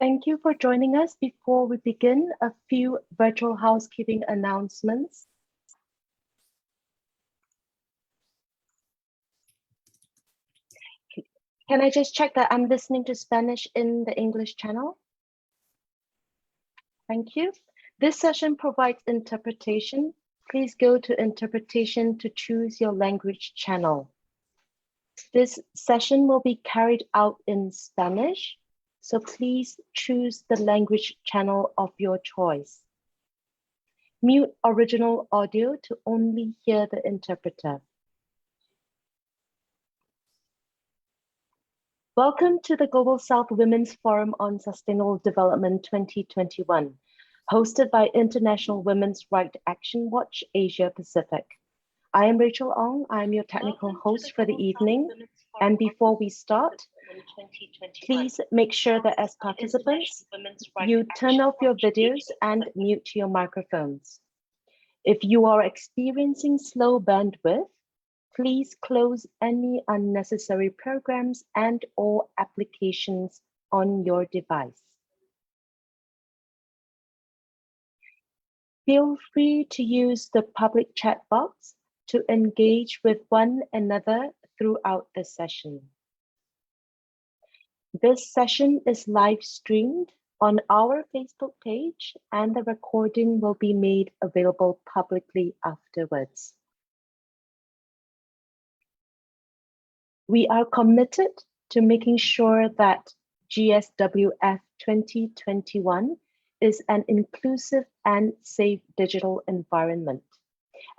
Thank you for joining us. Before we begin, a few virtual housekeeping announcements. Can I just check that I'm listening to Spanish in the English channel? Thank you. This session provides interpretation. Please go to interpretation to choose your language channel. This session will be carried out in Spanish, so please choose the language channel of your choice. Mute original audio to only hear the interpreter. Welcome to the Global South Women's Forum on Sustainable Development 2021, hosted by International Women's Rights Action Watch Asia Pacific. I am Rachel Ong. I am your technical host for the evening. And before we start, please make sure that as participants, you turn off your videos and mute your microphones. If you are experiencing slow bandwidth, please close any unnecessary programs and/or applications on your device. Feel free to use the public chat box to engage with one another throughout the session. This session is live streamed on our Facebook page, and the recording will be made available publicly afterwards. We are committed to making sure that GSWF 2021 is an inclusive and safe digital environment,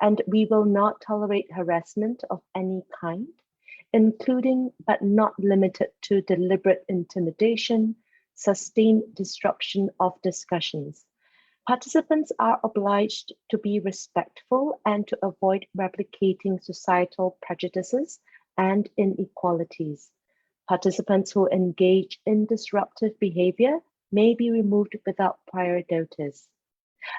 and we will not tolerate harassment of any kind, including but not limited to deliberate intimidation, sustained disruption of discussions. Participants are obliged to be respectful and to avoid replicating societal prejudices and inequalities. Participants who engage in disruptive behavior may be removed without prior notice.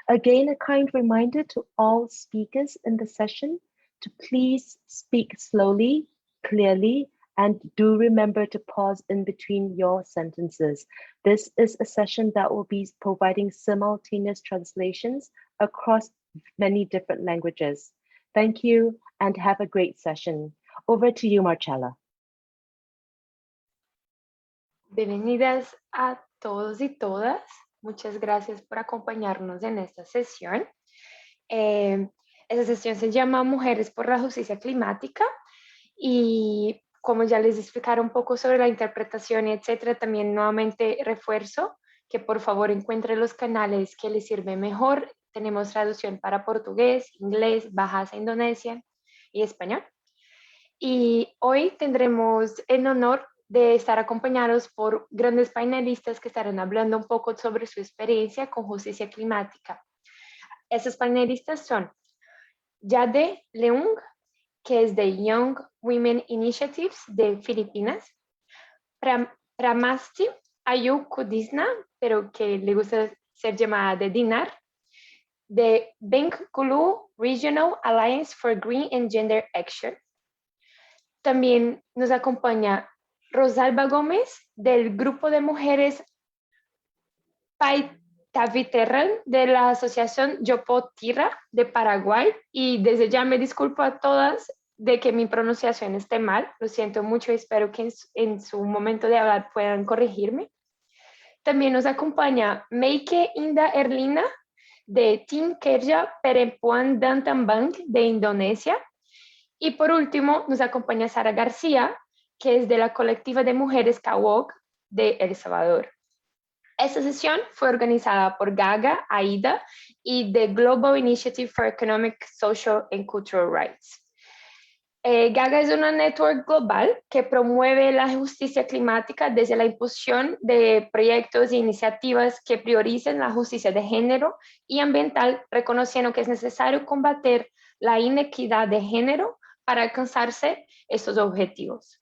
Again, a kind reminder to all speakers in the session to please speak slowly, clearly, and do remember to pause in between your sentences. This is a session that will be providing simultaneous translations across many different languages. Thank you and have a great session. Over to you, Marcella. Bienvenidas a todos y todas. Muchas gracias por acompañarnos en esta sesión. Esta sesión se llama Mujeres por la Justicia Climática y como ya les explicaron un poco sobre la interpretación y etcétera, también nuevamente refuerzo que por favor encuentren los canales que les sirven mejor. Tenemos traducción para portugués, inglés, Bahasa Indonesia y español. Y hoy tendremos el honor de estar acompañados por grandes panelistas que estarán hablando un poco sobre su experiencia con justicia climática. Esos panelistas son Jade Leung, que es de Young Women Initiatives de Filipinas, Pramasti Ayu Kudisna, pero que le gusta ser llamada de Dinar, de Bengkulu Regional Alliance for Green and Gender Action. También nos acompaña Rosalba Gómez, del grupo de mujeres Paitaviterran de la asociación Yopotira de Paraguay, y desde ya me disculpo a todas de que mi pronunciación esté mal, lo siento mucho y espero que en su momento de hablar puedan corregirme. También nos acompaña Meike Indah Erlina de Tim Kerja Perempuan dan Tambang de Indonesia, y por último nos acompaña Sara García, que es de la colectiva de mujeres Kawok de El Salvador. Esta sesión fue organizada por Gaga, AIDA y The Global Initiative for Economic, Social and Cultural Rights. Gaga es una network global que promueve la justicia climática desde la impulsión de proyectos e iniciativas que prioricen la justicia de género y ambiental, reconociendo que es necesario combatir la inequidad de género para alcanzarse estos objetivos.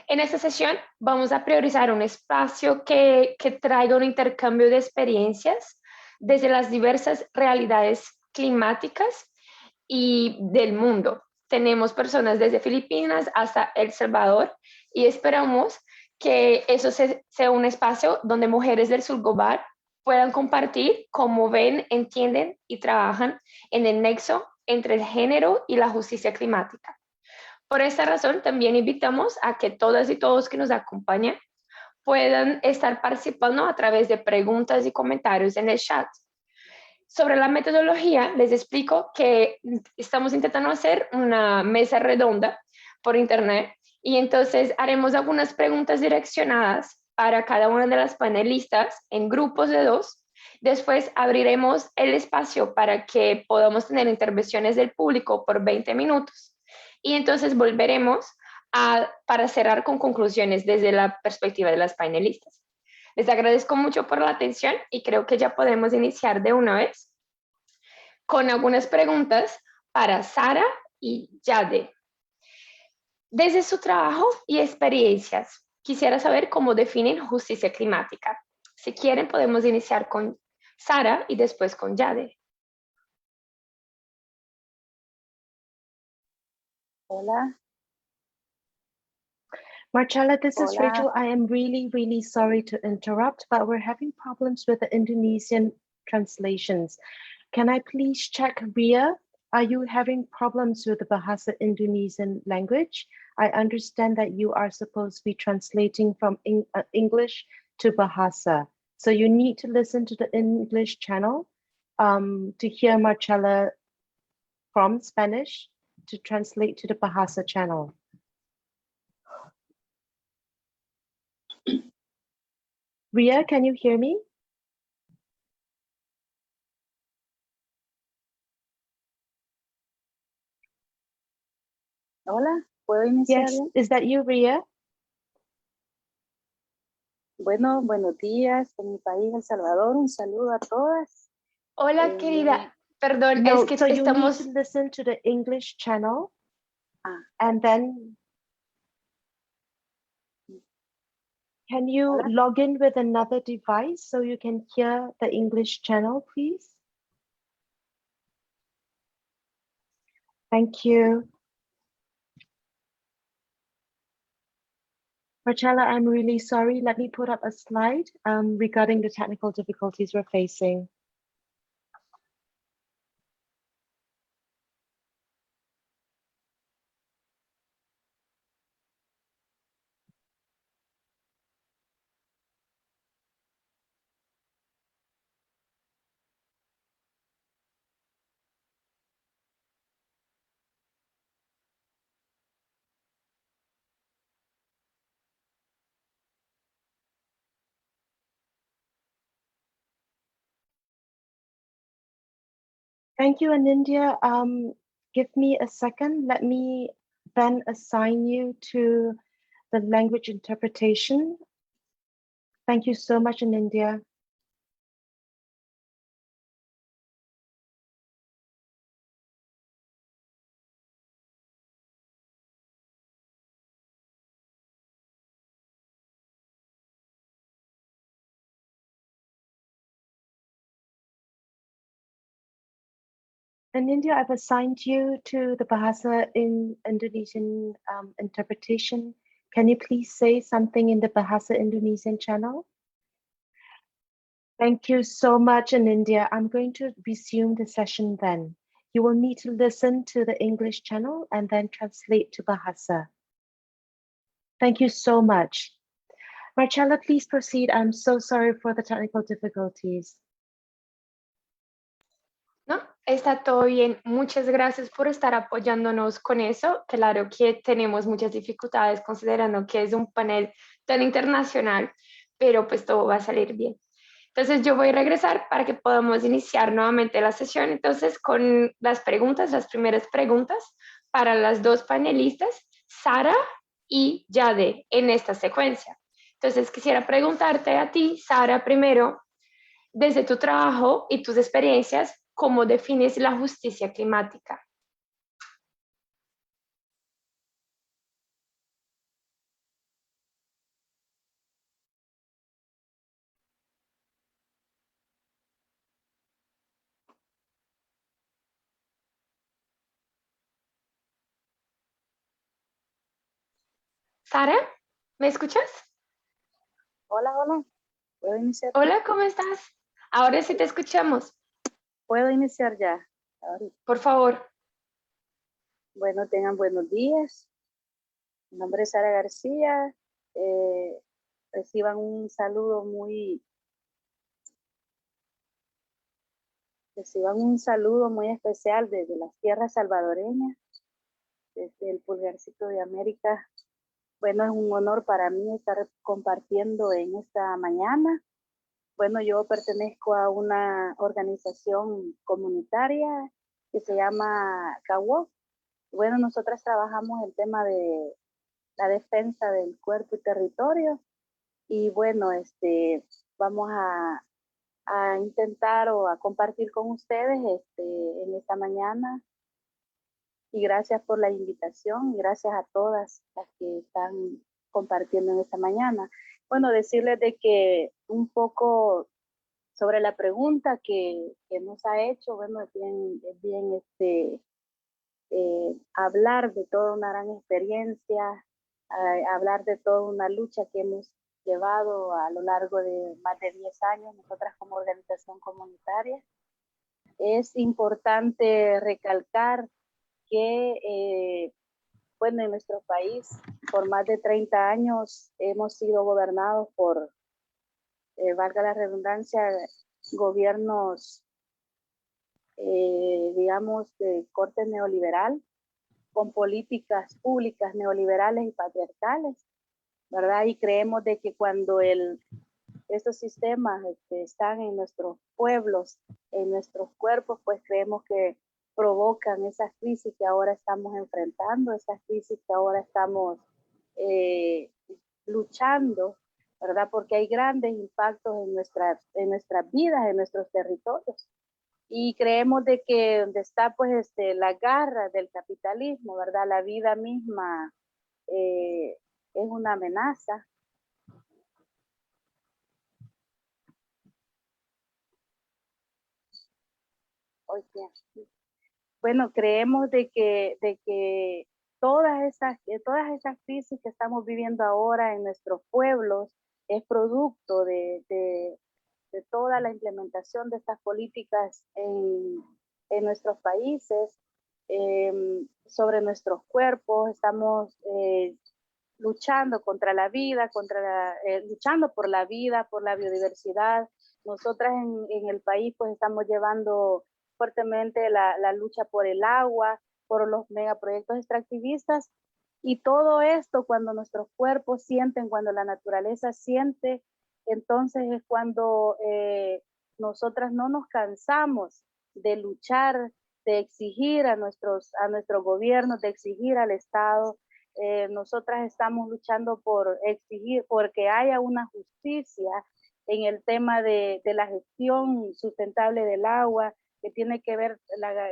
En esta sesión vamos a priorizar un espacio que traiga un intercambio de experiencias desde las diversas realidades climáticas y del mundo. Tenemos personas desde Filipinas hasta El Salvador y esperamos que eso sea un espacio donde mujeres del sur global puedan compartir cómo ven, entienden y trabajan en el nexo entre el género y la justicia climática. Por esta razón, también invitamos a que todas y todos que nos acompañan puedan estar participando a través de preguntas y comentarios en el chat. Sobre la metodología, les explico que estamos intentando hacer una mesa redonda por internet y entonces haremos algunas preguntas direccionadas para cada una de las panelistas en grupos de 2. Después abriremos el espacio para que podamos tener intervenciones del público por 20 minutos y entonces volveremos para cerrar con conclusiones desde la perspectiva de las panelistas. Les agradezco mucho por la atención y creo que ya podemos iniciar de una vez con algunas preguntas para Sara y Jade. Desde su trabajo y experiencias, quisiera saber cómo definen justicia climática. Si quieren, podemos iniciar con Sara y después con Jade. Hola. Marcella, this is Hola. Rachel. I am really, really sorry to interrupt, but we're having problems with the Indonesian translations. Can I please check, Ria? Are you having problems with the Bahasa Indonesian language? I understand that you are supposed to be translating from English to Bahasa. So you need to listen to the English channel to hear Marcella from Spanish to translate to the Bahasa channel. Ria, can you hear me? Hola, ¿puedo iniciar? Yes, is that you, Ria? Bueno, buenos días en mi país, El Salvador. Un saludo a todas. Hola, querida. Perdón, No, es que so estamos... you need to listen to the English channel and okay. then can you Hola. log in with another device so you can hear the English channel, please? Thank you. Marcella, I'm really sorry. Let me put up a slide regarding the technical difficulties we're facing. Thank you, Anindya. Give me a second. Let me then assign you to the language interpretation. Thank you so much, Anindya. And India, I've assigned you to the Bahasa in Indonesian interpretation. Can you please say something in the Bahasa Indonesian channel? Thank you so much, Anindya. I'm going to resume the session then. You will need to listen to the English channel and then translate to Bahasa. Thank you so much. Marcella, please proceed. I'm so sorry for the technical difficulties. No, está todo bien. Muchas gracias por estar apoyándonos con eso. Claro que tenemos muchas dificultades considerando que es un panel tan internacional, pero pues todo va a salir bien. Entonces yo voy a regresar para que podamos iniciar nuevamente la sesión. Entonces con las preguntas, las primeras preguntas para las dos panelistas, Sara y Jade, en esta secuencia. Entonces quisiera preguntarte a ti, Sara, primero, desde tu trabajo y tus experiencias, ¿cómo defines la justicia climática? Sara, ¿me escuchas? Hola, hola. ¿Puedo iniciar? Hola, ¿cómo estás? Ahora sí te escuchamos. ¿Puedo iniciar ya? Ahorita. Por favor. Bueno, tengan buenos días. Mi nombre es Sara García. Eh, Reciban un saludo muy especial desde las tierras salvadoreñas, desde el pulgarcito de América. Bueno, es un honor para mí estar compartiendo en esta mañana. Bueno, yo pertenezco a una organización comunitaria que se llama CAWOC. Bueno, nosotras trabajamos el tema de la defensa del cuerpo y territorio y bueno, vamos a intentar o a compartir con ustedes en esta mañana y gracias por la invitación y gracias a todas las que están compartiendo en esta mañana. Bueno, decirles de que un poco sobre la pregunta que nos ha hecho, bueno, es bien hablar de toda una gran experiencia, hablar de toda una lucha que hemos llevado a lo largo de más de 10 años, nosotras como organización comunitaria. Es importante recalcar que, bueno, en nuestro país, por más de 30 años hemos sido gobernados por, valga la redundancia, gobiernos, digamos, de corte neoliberal, con políticas públicas neoliberales y patriarcales, ¿verdad? Y creemos de que cuando estos sistemas están en nuestros pueblos, en nuestros cuerpos, pues creemos que provocan esas crisis que ahora estamos enfrentando, esas crisis que ahora estamos eh, luchando, ¿verdad? Porque hay grandes impactos en nuestras vidas, en nuestros territorios. Y creemos de que donde está pues la garra del capitalismo, ¿verdad? La vida misma es una amenaza. Oye, bueno, creemos de que todas esas crisis que estamos viviendo ahora en nuestros pueblos es producto de toda la implementación de estas políticas en nuestros países, sobre nuestros cuerpos. Estamos luchando contra la vida, luchando por la vida, por la biodiversidad. Nosotras en el país pues estamos llevando fuertemente la lucha por el agua, por los megaproyectos extractivistas y todo esto cuando nuestros cuerpos sienten, cuando la naturaleza siente, entonces es cuando nosotras no nos cansamos de luchar, de exigir a nuestros gobiernos, de exigir al Estado. Nosotras estamos luchando por exigir, porque haya una justicia en el tema de la gestión sustentable del agua, que tiene que ver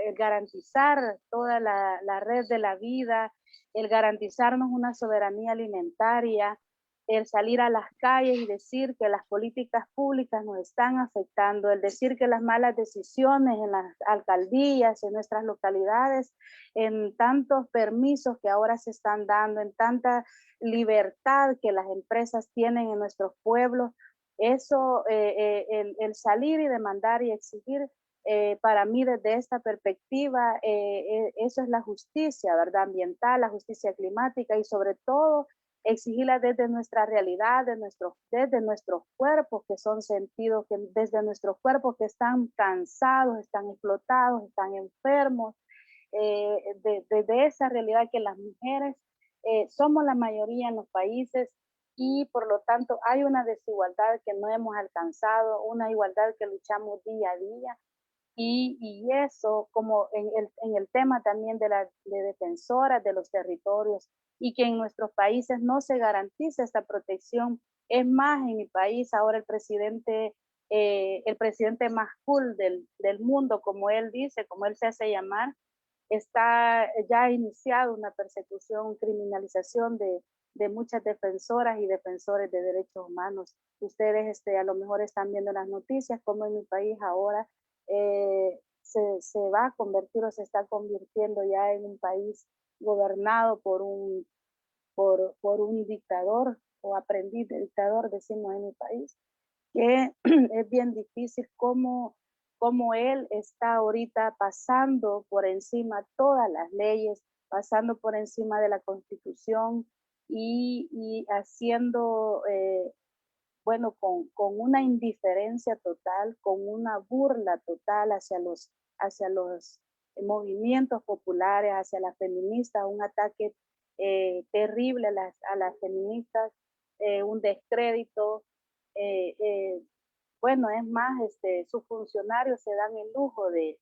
el garantizar toda la red de la vida, el garantizarnos una soberanía alimentaria, el salir a las calles y decir que las políticas públicas nos están afectando, el decir que las malas decisiones en las alcaldías, en nuestras localidades, en tantos permisos que ahora se están dando, en tanta libertad que las empresas tienen en nuestros pueblos, eso, el salir y demandar y exigir, para mí desde esta perspectiva, eso es la justicia, ¿verdad? Ambiental, la justicia climática y sobre todo exigirla desde nuestra realidad, desde nuestros cuerpos que son sentidos, desde nuestros cuerpos que están cansados, están explotados, están enfermos, de esa realidad que las mujeres somos la mayoría en los países y por lo tanto hay una desigualdad que no hemos alcanzado, una igualdad que luchamos día a día y eso como en el tema también de defensoras de los territorios y que en nuestros países no se garantiza esta protección. Es más, en mi país ahora el presidente más cool del mundo, como él dice, como él se hace llamar, está ya iniciado una persecución, criminalización de muchas defensoras y defensores de derechos humanos. Ustedes a lo mejor están viendo las noticias, como en mi país ahora se va a convertir o se está convirtiendo ya en un país gobernado por un dictador, o aprendiz de dictador, decimos en mi país, que es bien difícil cómo él está ahorita pasando por encima todas las leyes, pasando por encima de la Constitución y haciendo, bueno, con una indiferencia total, con una burla total hacia los movimientos populares, hacia las feministas, un ataque terrible a las feministas, un descrédito. Bueno, es más, sus funcionarios se dan el lujo de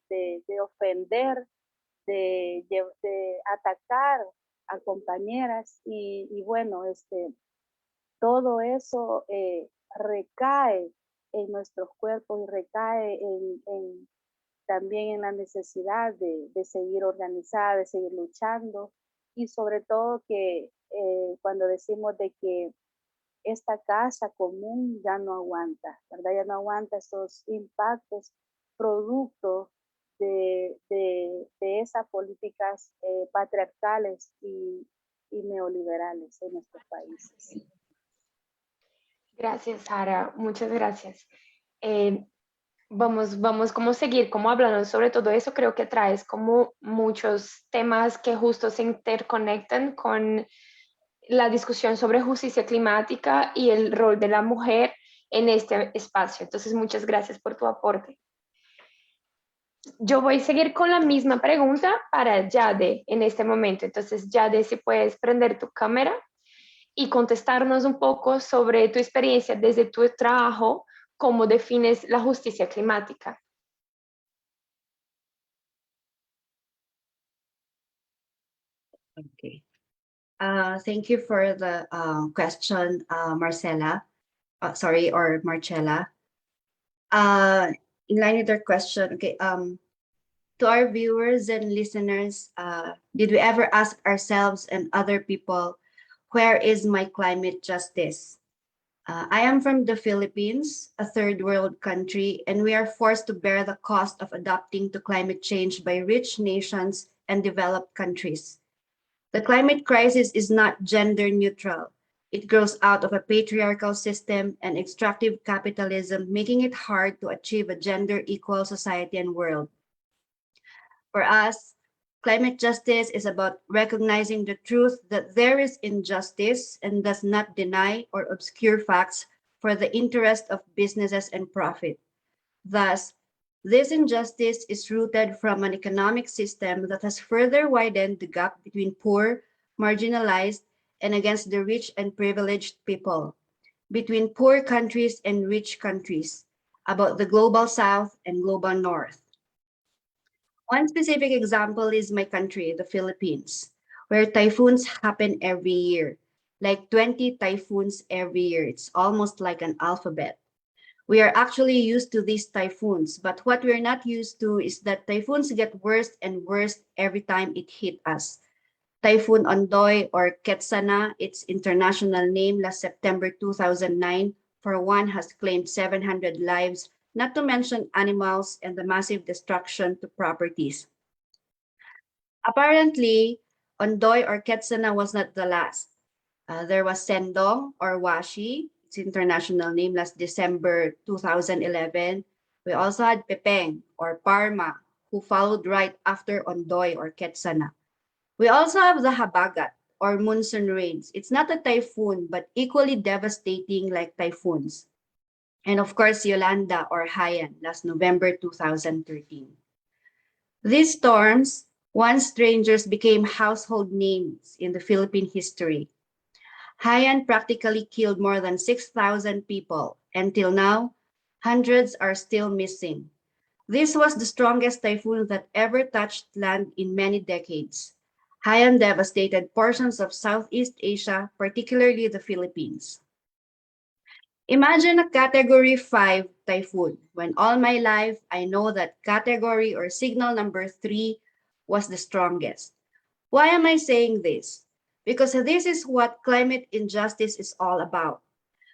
ofender, de atacar a compañeras y bueno, todo eso recae en nuestros cuerpos y recae también en la necesidad de seguir organizada, de seguir luchando y sobre todo que cuando decimos de que esta casa común ya no aguanta, ¿verdad? Ya no aguanta esos impactos producto de esas políticas patriarcales y neoliberales en nuestros países. Gracias, Sara. Muchas gracias. Vamos como seguir como hablando sobre todo eso. Creo que traes como muchos temas que justo se interconectan con la discusión sobre justicia climática y el rol de la mujer en este espacio. Entonces, muchas gracias por tu aporte. Yo voy a seguir con la misma pregunta para Yade en este momento. Entonces, Yade, si puedes prender tu cámara y contestarnos un poco sobre tu experiencia desde tu trabajo, cómo defines la justicia climática. Okay. Thank you for the question, Marcella. Sorry, or Marcella. In line with your question, okay. To our viewers and listeners, did we ever ask ourselves and other people, where is my climate justice? I am from the Philippines, a third world country, and we are forced to bear the cost of adapting to climate change by rich nations and developed countries. The climate crisis is not gender neutral. It grows out of a patriarchal system and extractive capitalism, making it hard to achieve a gender equal society and world. For us, climate justice is about recognizing the truth that there is injustice and does not deny or obscure facts for the interest of businesses and profit. Thus, this injustice is rooted from an economic system that has further widened the gap between poor, marginalized, and against the rich and privileged people, between poor countries and rich countries, about the global south and global north. One specific example is my country, the Philippines, where typhoons happen every year, like 20 typhoons every year. It's almost like an alphabet. We are actually used to these typhoons, but what we're not used to is that typhoons get worse and worse every time it hit us. Typhoon Ondoy, or Ketsana, its international name, last September 2009, for one has claimed 700 lives, not to mention animals and the massive destruction to properties. Apparently, Ondoy or Ketsana was not the last. There was Sendong or Washi, its international name, last December 2011. We also had Pepeng or Parma, who followed right after Ondoy or Ketsana. We also have the Habagat or monsoon rains. It's not a typhoon, but equally devastating like typhoons. And of course, Yolanda or Haiyan, last November 2013. These storms, once strangers, became household names in the Philippine history. Haiyan practically killed more than 6,000 people. Until now, hundreds are still missing. This was the strongest typhoon that ever touched land in many decades. Haiyan devastated portions of Southeast Asia, particularly the Philippines. Imagine a Category 5 typhoon, when all my life I know that category or signal number 3 was the strongest. Why am I saying this? Because this is what climate injustice is all about.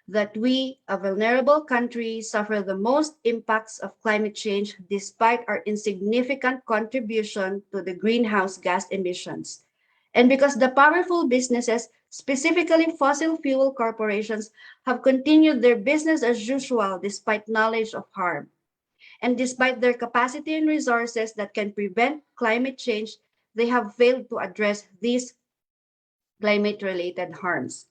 That we, a vulnerable country, suffer the most impacts of climate change despite our insignificant contribution to the greenhouse gas emissions. And because the powerful businesses, specifically fossil fuel corporations, have continued their business as usual despite knowledge of harm. And despite their capacity and resources that can prevent climate change, they have failed to address these climate-related harms.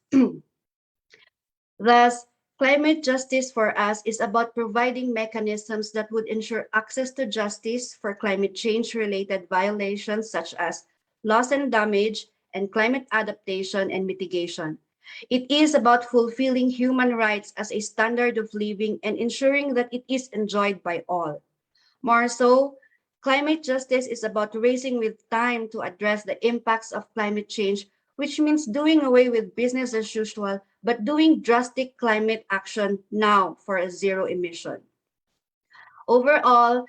Thus, climate justice for us is about providing mechanisms that would ensure access to justice for climate change-related violations such as loss and damage and climate adaptation and mitigation. It is about fulfilling human rights as a standard of living and ensuring that it is enjoyed by all. More so, climate justice is about racing with time to address the impacts of climate change, which means doing away with business as usual, but doing drastic climate action now for a zero emission. Overall,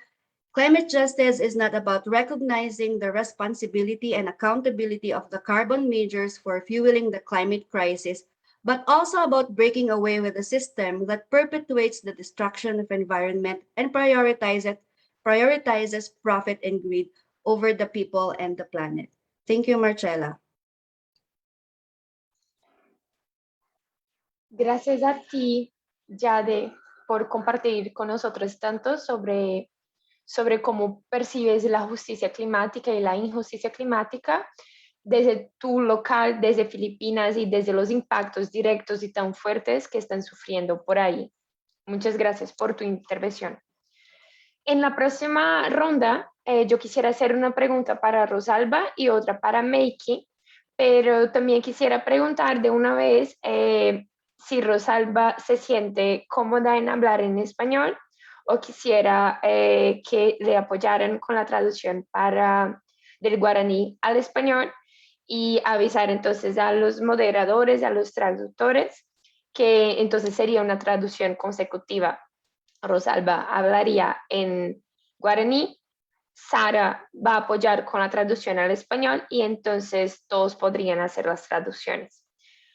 climate justice is not about recognizing the responsibility and accountability of the carbon majors for fueling the climate crisis, but also about breaking away with a system that perpetuates the destruction of environment and prioritizes profit and greed over the people and the planet. Thank you, Marcela. Gracias a ti, Yade, por compartir con nosotros tanto sobre cómo percibes la justicia climática y la injusticia climática desde tu local, desde Filipinas y desde los impactos directos y tan fuertes que están sufriendo por ahí. Muchas gracias por tu intervención. En la próxima ronda, yo quisiera hacer una pregunta para Rosalba y otra para Meiki, pero también quisiera preguntar de una vez si Rosalba se siente cómoda en hablar en español o quisiera que le apoyaran con la traducción del guaraní al español y avisar entonces a los moderadores, a los traductores, que entonces sería una traducción consecutiva. Rosalba hablaría en guaraní, Sara va a apoyar con la traducción al español y entonces todos podrían hacer las traducciones.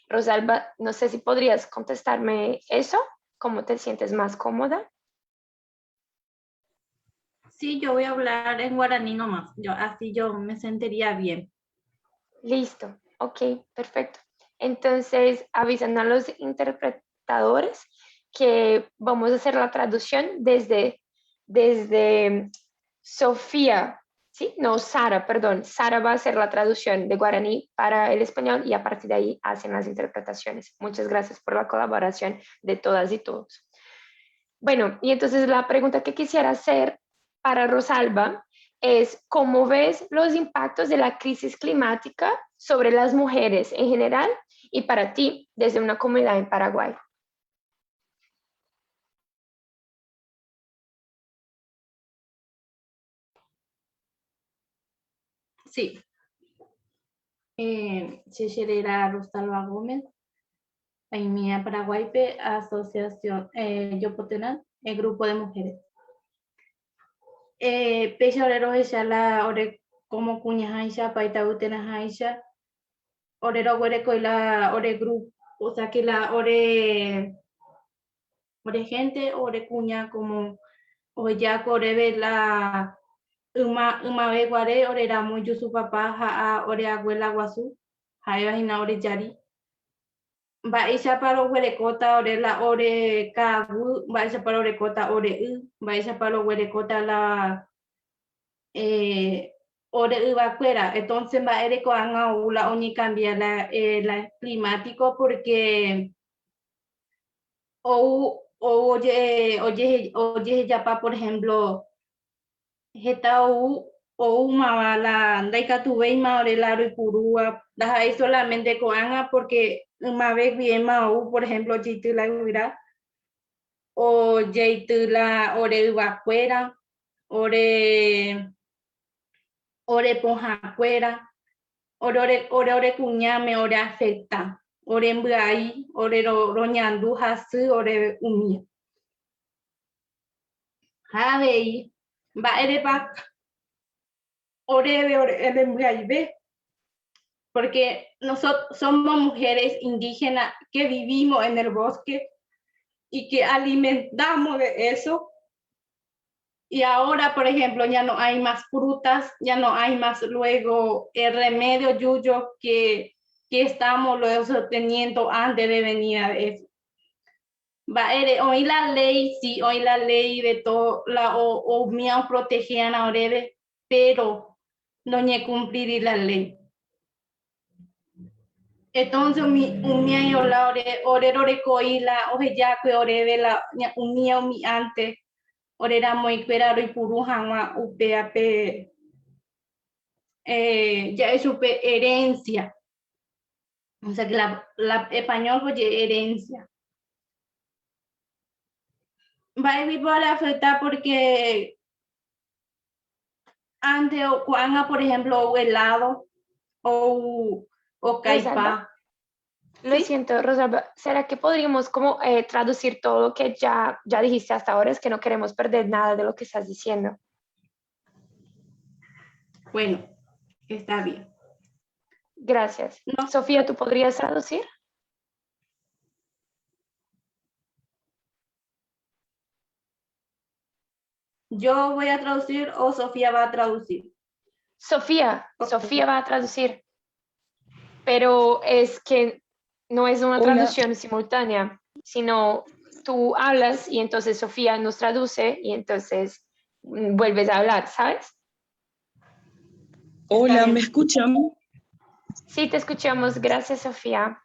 Rosalba, no sé si podrías contestarme eso, ¿cómo te sientes más cómoda? Sí, yo voy a hablar en guaraní nomás, así yo me sentiría bien. Listo, ok, perfecto. Entonces avisan a los interpretadores que vamos a hacer la traducción desde Sofía, ¿sí? No, Sara, perdón. Sara va a hacer la traducción de guaraní para el español y a partir de ahí hacen las interpretaciones. Muchas gracias por la colaboración de todas y todos. Bueno, y entonces la pregunta que quisiera hacer para Rosalba es, ¿cómo ves los impactos de la crisis climática sobre las mujeres en general y para ti desde una comunidad en Paraguay? Sí. Chechera Rosalba Gómez, Aimía Paraguaype, Asociación Yopotenán, el grupo de mujeres. Pecha orero ella la ore como cuña haisha, paita utena haisha, orero ore coila ore grupo, o sea que la ore gente, ore cuña como o ya corebe la uma ve guare ore ramu yusu papá ha ore abuela guasu, ha imagina ore yari. Va ella para huerecota ore la ore kagu, va ella para orecota ore va ella para huerecota la ore va fuera. Entonces va ere coanga ula oni cambia la climático porque oye ya pa por ejemplo Getau o la daika tuve ore la purúa da ahí solamente coanga porque una vez bien por ejemplo jitu la huira o jitu la ore va fuera ore ponja fuera ore cuñame ore afecta ore mbrai ore roñandu hasu ore umia javei va ere pa ore mbrai ve porque nosotros somos mujeres indígenas que vivimos en el bosque y que alimentamos de eso Y ahora, por ejemplo, ya no hay más frutas, ya no hay más luego el remedio yuyo que estamos luego teniendo antes de venir a eso. Hoy la ley, sí, hoy la ley de todo, o mío protegían ahora, pero no ni cumplir la ley. Entonces, un año la ore coila, oje ya que ore de la un mi antes, ore era muy cuerado y puru jama UPAP, ya es su herencia. O sea que la español fue herencia. Va a ir para afectar porque antes o cuando, por ejemplo, o helado o Rosalba, caipá. lo ¿Sí? siento, Rosalba, ¿será que podríamos como traducir todo lo que ya dijiste hasta ahora? Es que no queremos perder nada de lo que estás diciendo. Bueno, está bien. Gracias. No. Sofía, ¿tú podrías traducir? Yo voy a traducir o Sofía va a traducir. Sofía va a traducir, pero es que no es una traducción simultánea, sino tú hablas y entonces Sofía nos traduce y entonces vuelves a hablar, ¿sabes? Hola, ¿me escuchan? Sí, te escuchamos. Gracias, Sofía.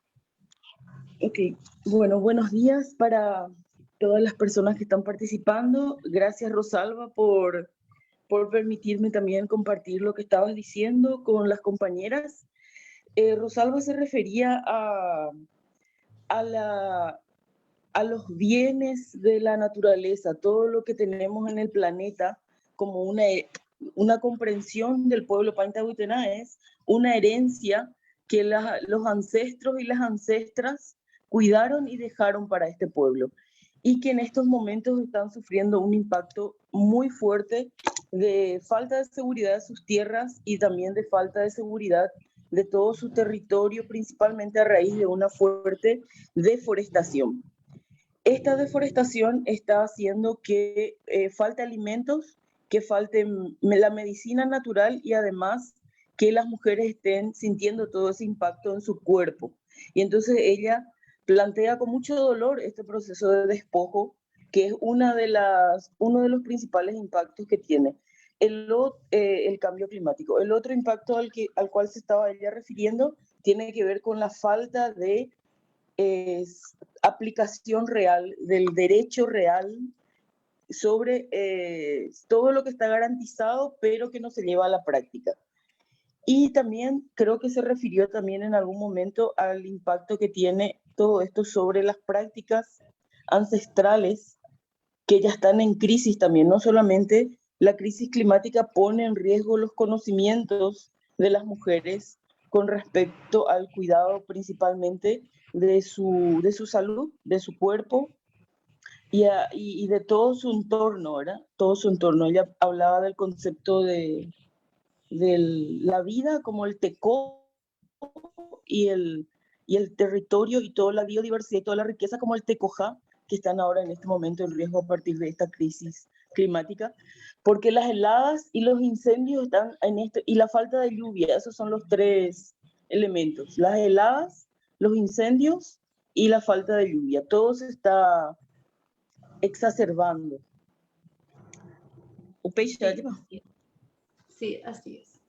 Ok, bueno, buenos días para todas las personas que están participando. Gracias, Rosalba, por permitirme también compartir lo que estabas diciendo con las compañeras. Rosalba se refería a los bienes de la naturaleza, todo lo que tenemos en el planeta como una comprensión del pueblo Paintahuitena, es una herencia que los ancestros y las ancestras cuidaron y dejaron para este pueblo, y que en estos momentos están sufriendo un impacto muy fuerte de falta de seguridad de sus tierras y también de falta de seguridad de todo su territorio, principalmente a raíz de una fuerte deforestación. Esta deforestación está haciendo que falte alimentos, que falte la medicina natural y además que las mujeres estén sintiendo todo ese impacto en su cuerpo. Y entonces ella plantea con mucho dolor este proceso de despojo, que es uno de los principales impactos que tiene el cambio climático. El otro impacto al cual se estaba ella refiriendo tiene que ver con la falta de aplicación real del derecho real sobre todo lo que está garantizado, pero que no se lleva a la práctica. Y también creo que se refirió también en algún momento al impacto que tiene todo esto sobre las prácticas ancestrales que ya están en crisis también. No solamente la crisis climática pone en riesgo los conocimientos de las mujeres con respecto al cuidado principalmente de su salud, de su cuerpo y de todo su entorno, ¿verdad? Todo su entorno. Ella hablaba del concepto de la vida como el teco y el territorio y toda la biodiversidad y toda la riqueza como el tecojá, que están ahora en este momento en riesgo a partir de esta crisis climática, porque las heladas y los incendios están en esto, y la falta de lluvia, esos son los tres elementos: las heladas, los incendios y la falta de lluvia. Todo se está exacerbando. Sí, así es.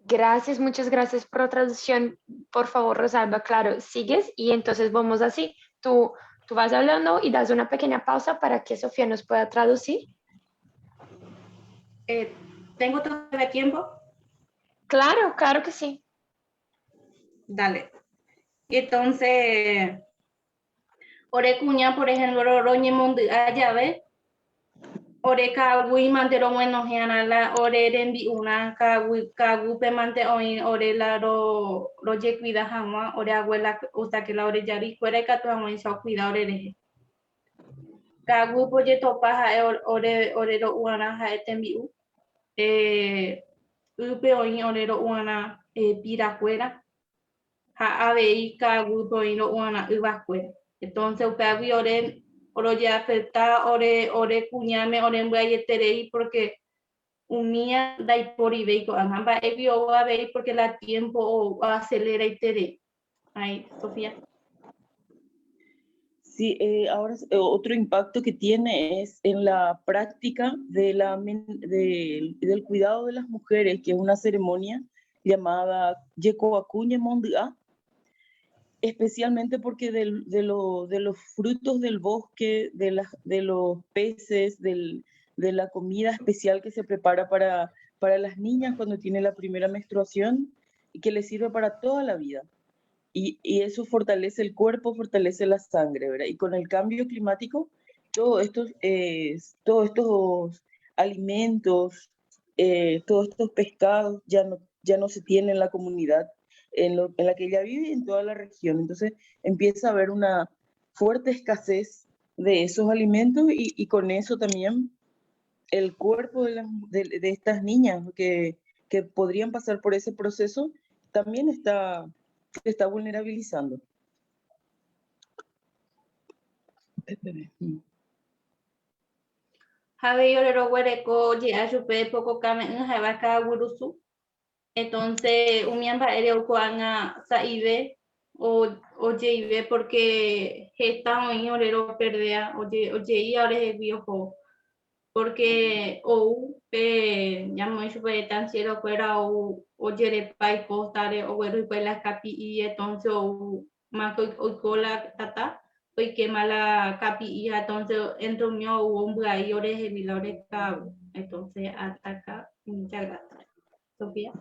Gracias, muchas gracias por la traducción. Por favor, Rosalba, claro, sigues y entonces vamos así. Tú vas hablando y das una pequeña pausa para que Sofía nos pueda traducir. ¿Tengo todavía tiempo? Claro, claro que sí. Dale. Entonces, ore cuña, por ejemplo, roñe mundi allave. Ore kagui mantero bueno la ore renbi una kagu pe mante oin ore la ro je cuida jamua ore abuela usa que la ore yari fuera ka tu amoi so cuida ore re. Kagu poye topa ha ore ro uana ha etembi u. Upe oin ore ro uana pira fuera. Ha avei kagu poin ro uana uva fuera. Entonces upe agui oro ya afecta, ore cuñame, ore en terei, porque unía dai por y veico, ambas evio a ver porque la tiempo o acelera y terei. Ay, Sofía. Sí, ahora otro impacto que tiene es en la práctica del cuidado de las mujeres, que es una ceremonia llamada Yecoacuñe Mondia, especialmente porque de los frutos del bosque, de los peces, de la comida especial que se prepara para las niñas cuando tienen la primera menstruación y que les sirve para toda la vida. Y eso fortalece el cuerpo, fortalece la sangre, ¿verdad? Y con el cambio climático, todos estos alimentos, todos estos pescados ya no se tienen en la comunidad en la que ella vive y en toda la región. Entonces empieza a haber una fuerte escasez de esos alimentos y con eso también el cuerpo de estas niñas que podrían pasar por ese proceso también se está vulnerabilizando. Javi Orero Huereco, ya supe poco camen en Javaca Gurusu. Entonces, un miembro era Juana Saibe o Jaibe porque está en Orero Perdea o Jai ahora es viejo. Porque ya me supe tan cielo fuera o Jere Pai Costare o Guero y pues la capi y entonces o Marco o Cola Tata. Hoy quema la capi y entonces entro mío un y ores y ores cabo. Entonces ataca. Muchas gracias. Sofía.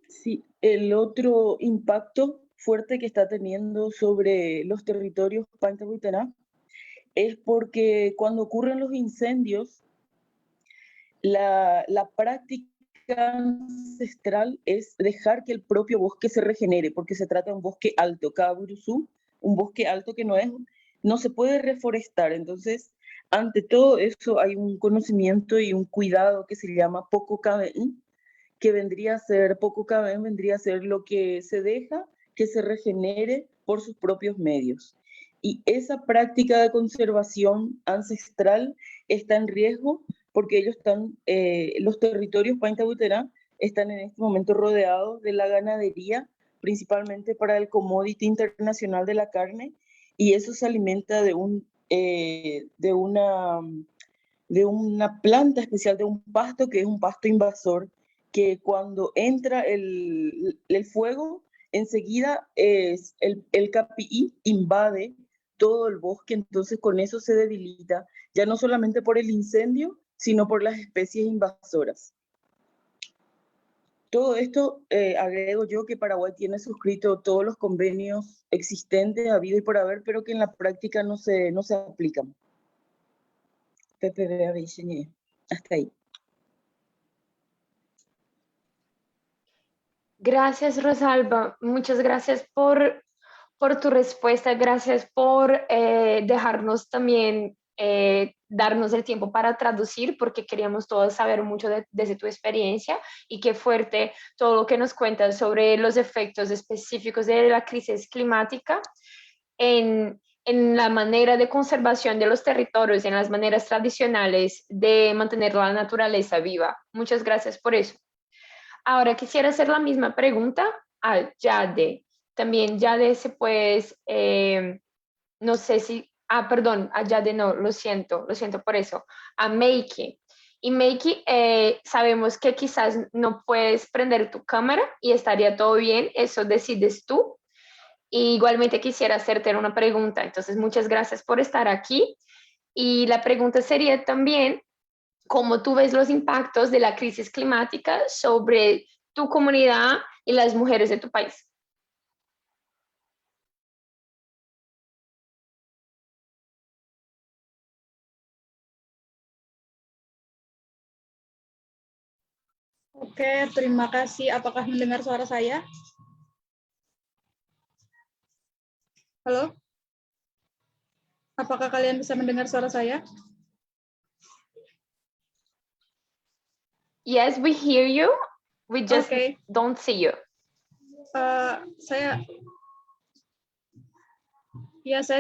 Sí, el otro impacto fuerte que está teniendo sobre los territorios Pantabuitaná es porque cuando ocurren los incendios, la práctica ancestral es dejar que el propio bosque se regenere, porque se trata de un bosque alto, Kaburuzú, un bosque alto que no se puede reforestar. Entonces, ante todo eso hay un conocimiento y un cuidado que se llama poco caben, que vendría a ser lo que se deja que se regenere por sus propios medios. Y esa práctica de conservación ancestral está en riesgo porque los territorios Paintabuterá están en este momento rodeados de la ganadería, principalmente para el commodity internacional de la carne, y eso se alimenta de una planta especial, de un pasto que es un pasto invasor, que cuando entra el fuego, enseguida el KPI invade todo el bosque, entonces con eso se debilita, ya no solamente por el incendio, sino por las especies invasoras. Todo esto, agrego yo que Paraguay tiene suscrito todos los convenios existentes, habido y por haber, pero que en la práctica no se aplican. Hasta ahí. Gracias, Rosalba. Muchas gracias por tu respuesta. Gracias por dejarnos también darnos el tiempo para traducir, porque queríamos todos saber mucho desde tu experiencia, y qué fuerte todo lo que nos cuentas sobre los efectos específicos de la crisis climática en la manera de conservación de los territorios, en las maneras tradicionales de mantener la naturaleza viva. Muchas gracias por eso. Ahora quisiera hacer la misma pregunta a Jade. También Jade se puede, no sé si, perdón, a Jade no, lo siento por eso, a Meiki. Y Meiki, sabemos que quizás no puedes prender tu cámara y estaría todo bien, eso decides tú. Y igualmente quisiera hacerte una pregunta, entonces muchas gracias por estar aquí. Y la pregunta sería también, ¿cómo tú ves los impactos de la crisis climática sobre tu comunidad y las mujeres de tu país? Oke, terima kasih. Apakah mendengar suara saya? Halo? Apakah kalian bisa mendengar suara saya? Yes, we hear you. We just don't see you. Saya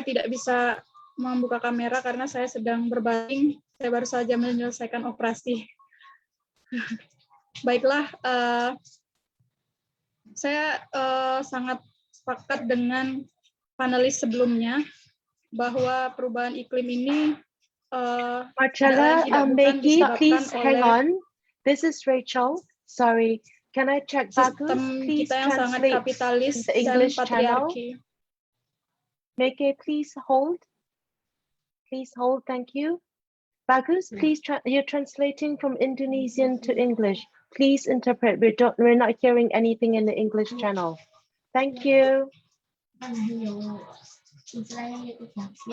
tidak bisa membuka kamera karena saya sedang berbaring. Saya baru saja menyelesaikan operasi. Baiklah, saya sangat sepakat dengan panelis sebelumnya bahwa perubahan iklim ini Marcella, Maggie, disebabkan please hang oleh on. This is Rachel. Sorry, can I check Bagus? sistem Please kita yang sangat translate kapitalis the dan English channel. patriarki. Maggie, please hold. Please hold, thank you. Bagus, please, you're translating from Indonesian to English. Please interpret. We're not hearing anything in the English channel. Thank you.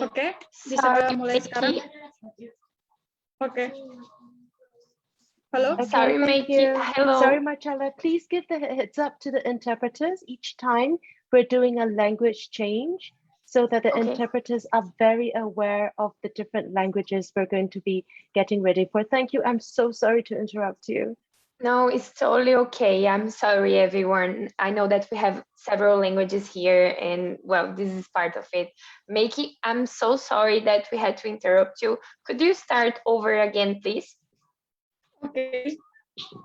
Oke, bisa Sorry, mulai sekarang. Oke. Halo. Okay, Sorry, thank Maggie. you. Hello. Sorry, Marcella. Please give the heads up to the interpreters each time we're doing a language change so that the Okay. interpreters are very aware of the different languages we're going to be getting ready for. Thank you. I'm so sorry to interrupt you. No, it's totally okay. I'm sorry, everyone. I know that we have several languages here, and well, this is part of it. Maggie, I'm so sorry that we had to interrupt you. Could you start over again, please? Oke.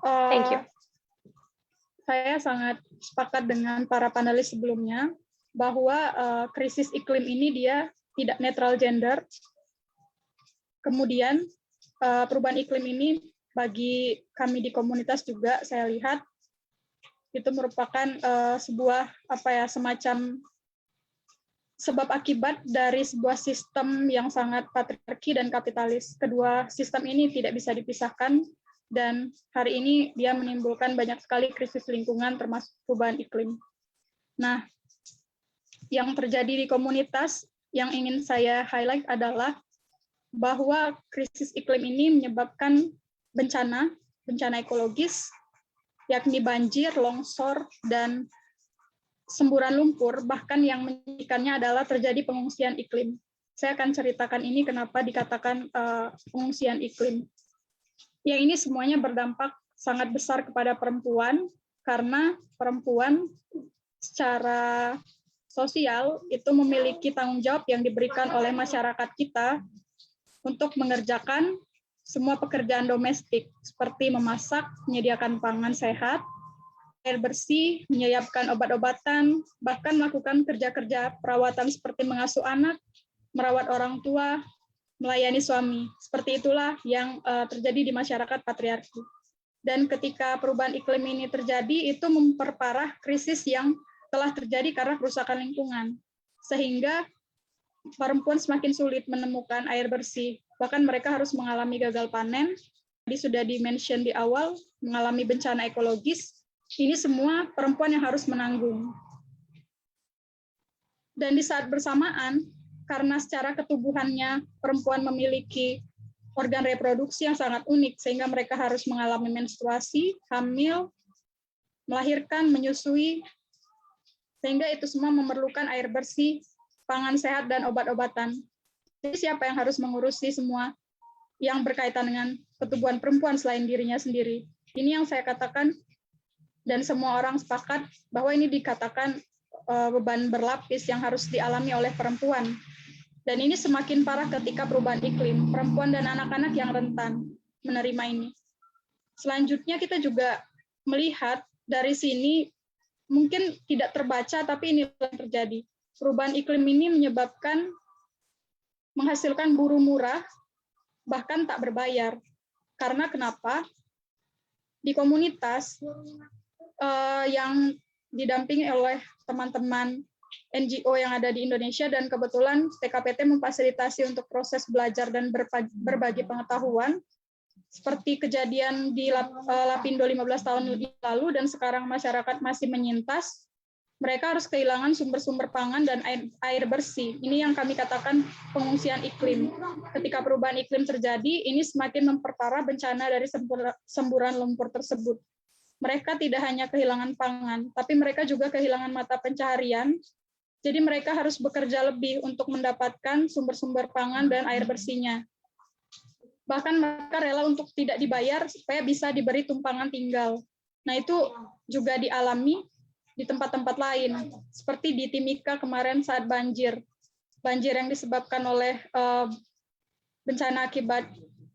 Thank you. Saya sangat sepakat dengan para panelis sebelumnya bahwa krisis iklim ini dia tidak netral gender. Kemudian perubahan iklim ini bagi kami di komunitas juga saya lihat itu merupakan sebuah semacam sebab akibat dari sebuah sistem yang sangat patriarki dan kapitalis. Kedua sistem ini tidak bisa dipisahkan dan hari ini dia menimbulkan banyak sekali krisis lingkungan termasuk perubahan iklim. Nah, yang terjadi di komunitas yang ingin saya highlight adalah bahwa krisis iklim ini menyebabkan bencana ekologis, yakni banjir, longsor, dan semburan lumpur, bahkan yang menyedihkannya adalah terjadi pengungsian iklim. Saya akan ceritakan ini kenapa dikatakan pengungsian iklim. Yang ini semuanya berdampak sangat besar kepada perempuan, karena perempuan secara sosial itu memiliki tanggung jawab yang diberikan oleh masyarakat kita untuk mengerjakan semua pekerjaan domestik seperti memasak, menyediakan pangan sehat, air bersih, menyiapkan obat-obatan, bahkan melakukan kerja-kerja perawatan seperti mengasuh anak, merawat orang tua, melayani suami. Seperti itulah yang terjadi di masyarakat patriarki. Dan ketika perubahan iklim ini terjadi, itu memperparah krisis yang telah terjadi karena kerusakan lingkungan. Sehingga perempuan semakin sulit menemukan air bersih. Bahkan mereka harus mengalami gagal panen. Tadi sudah di-mention di awal, mengalami bencana ekologis. Ini semua perempuan yang harus menanggung. Dan di saat bersamaan, karena secara ketubuhannya perempuan memiliki organ reproduksi yang sangat unik, sehingga mereka harus mengalami menstruasi, hamil, melahirkan, menyusui, sehingga itu semua memerlukan air bersih, pangan sehat, dan obat-obatan. Jadi siapa yang harus mengurusi semua yang berkaitan dengan ketubuhan perempuan selain dirinya sendiri? Ini yang saya katakan, dan semua orang sepakat bahwa ini dikatakan beban berlapis yang harus dialami oleh perempuan. Dan ini semakin parah ketika perubahan iklim. Perempuan dan anak-anak yang rentan menerima ini. Selanjutnya kita juga melihat dari sini, mungkin tidak terbaca, tapi ini yang terjadi. Perubahan iklim ini menyebabkan menghasilkan buruh murah, bahkan tak berbayar. Karena kenapa? Di komunitas yang didampingi oleh teman-teman NGO yang ada di Indonesia, dan kebetulan TKPT memfasilitasi untuk proses belajar dan berbagi pengetahuan, seperti kejadian di Lapindo 15 tahun lalu, dan sekarang masyarakat masih menyintas, mereka harus kehilangan sumber-sumber pangan dan air bersih. Ini yang kami katakan pengungsian iklim. Ketika perubahan iklim terjadi, ini semakin memperparah bencana dari semburan lumpur tersebut. Mereka tidak hanya kehilangan pangan, tapi mereka juga kehilangan mata pencaharian. Jadi mereka harus bekerja lebih untuk mendapatkan sumber-sumber pangan dan air bersihnya. Bahkan mereka rela untuk tidak dibayar supaya bisa diberi tumpangan tinggal. Nah, itu juga dialami di tempat-tempat lain, seperti di Timika kemarin saat banjir. banjir yang disebabkan oleh bencana akibat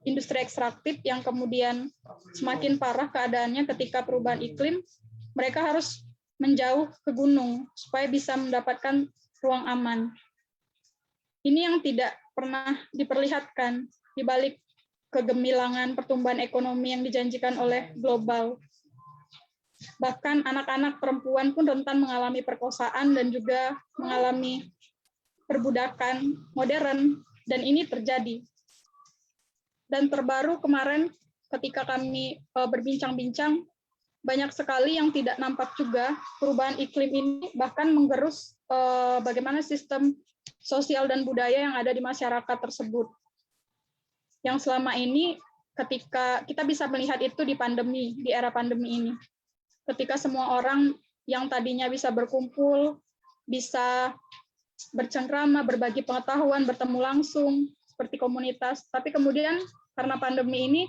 industri ekstraktif yang kemudian semakin parah keadaannya ketika perubahan iklim, mereka harus menjauh ke gunung supaya bisa mendapatkan ruang aman. Ini yang tidak pernah diperlihatkan di balik kegemilangan pertumbuhan ekonomi yang dijanjikan oleh global. Bahkan anak-anak perempuan pun rentan mengalami perkosaan dan juga mengalami perbudakan modern, dan ini terjadi. Dan terbaru kemarin ketika kami berbincang-bincang, banyak sekali yang tidak nampak juga perubahan iklim ini bahkan menggerus bagaimana sistem sosial dan budaya yang ada di masyarakat tersebut. Yang selama ini ketika kita bisa melihat itu di pandemi, di era pandemi ini. Ketika semua orang yang tadinya bisa berkumpul, bisa bercengkrama, berbagi pengetahuan, bertemu langsung, seperti komunitas. Tapi kemudian karena pandemi ini,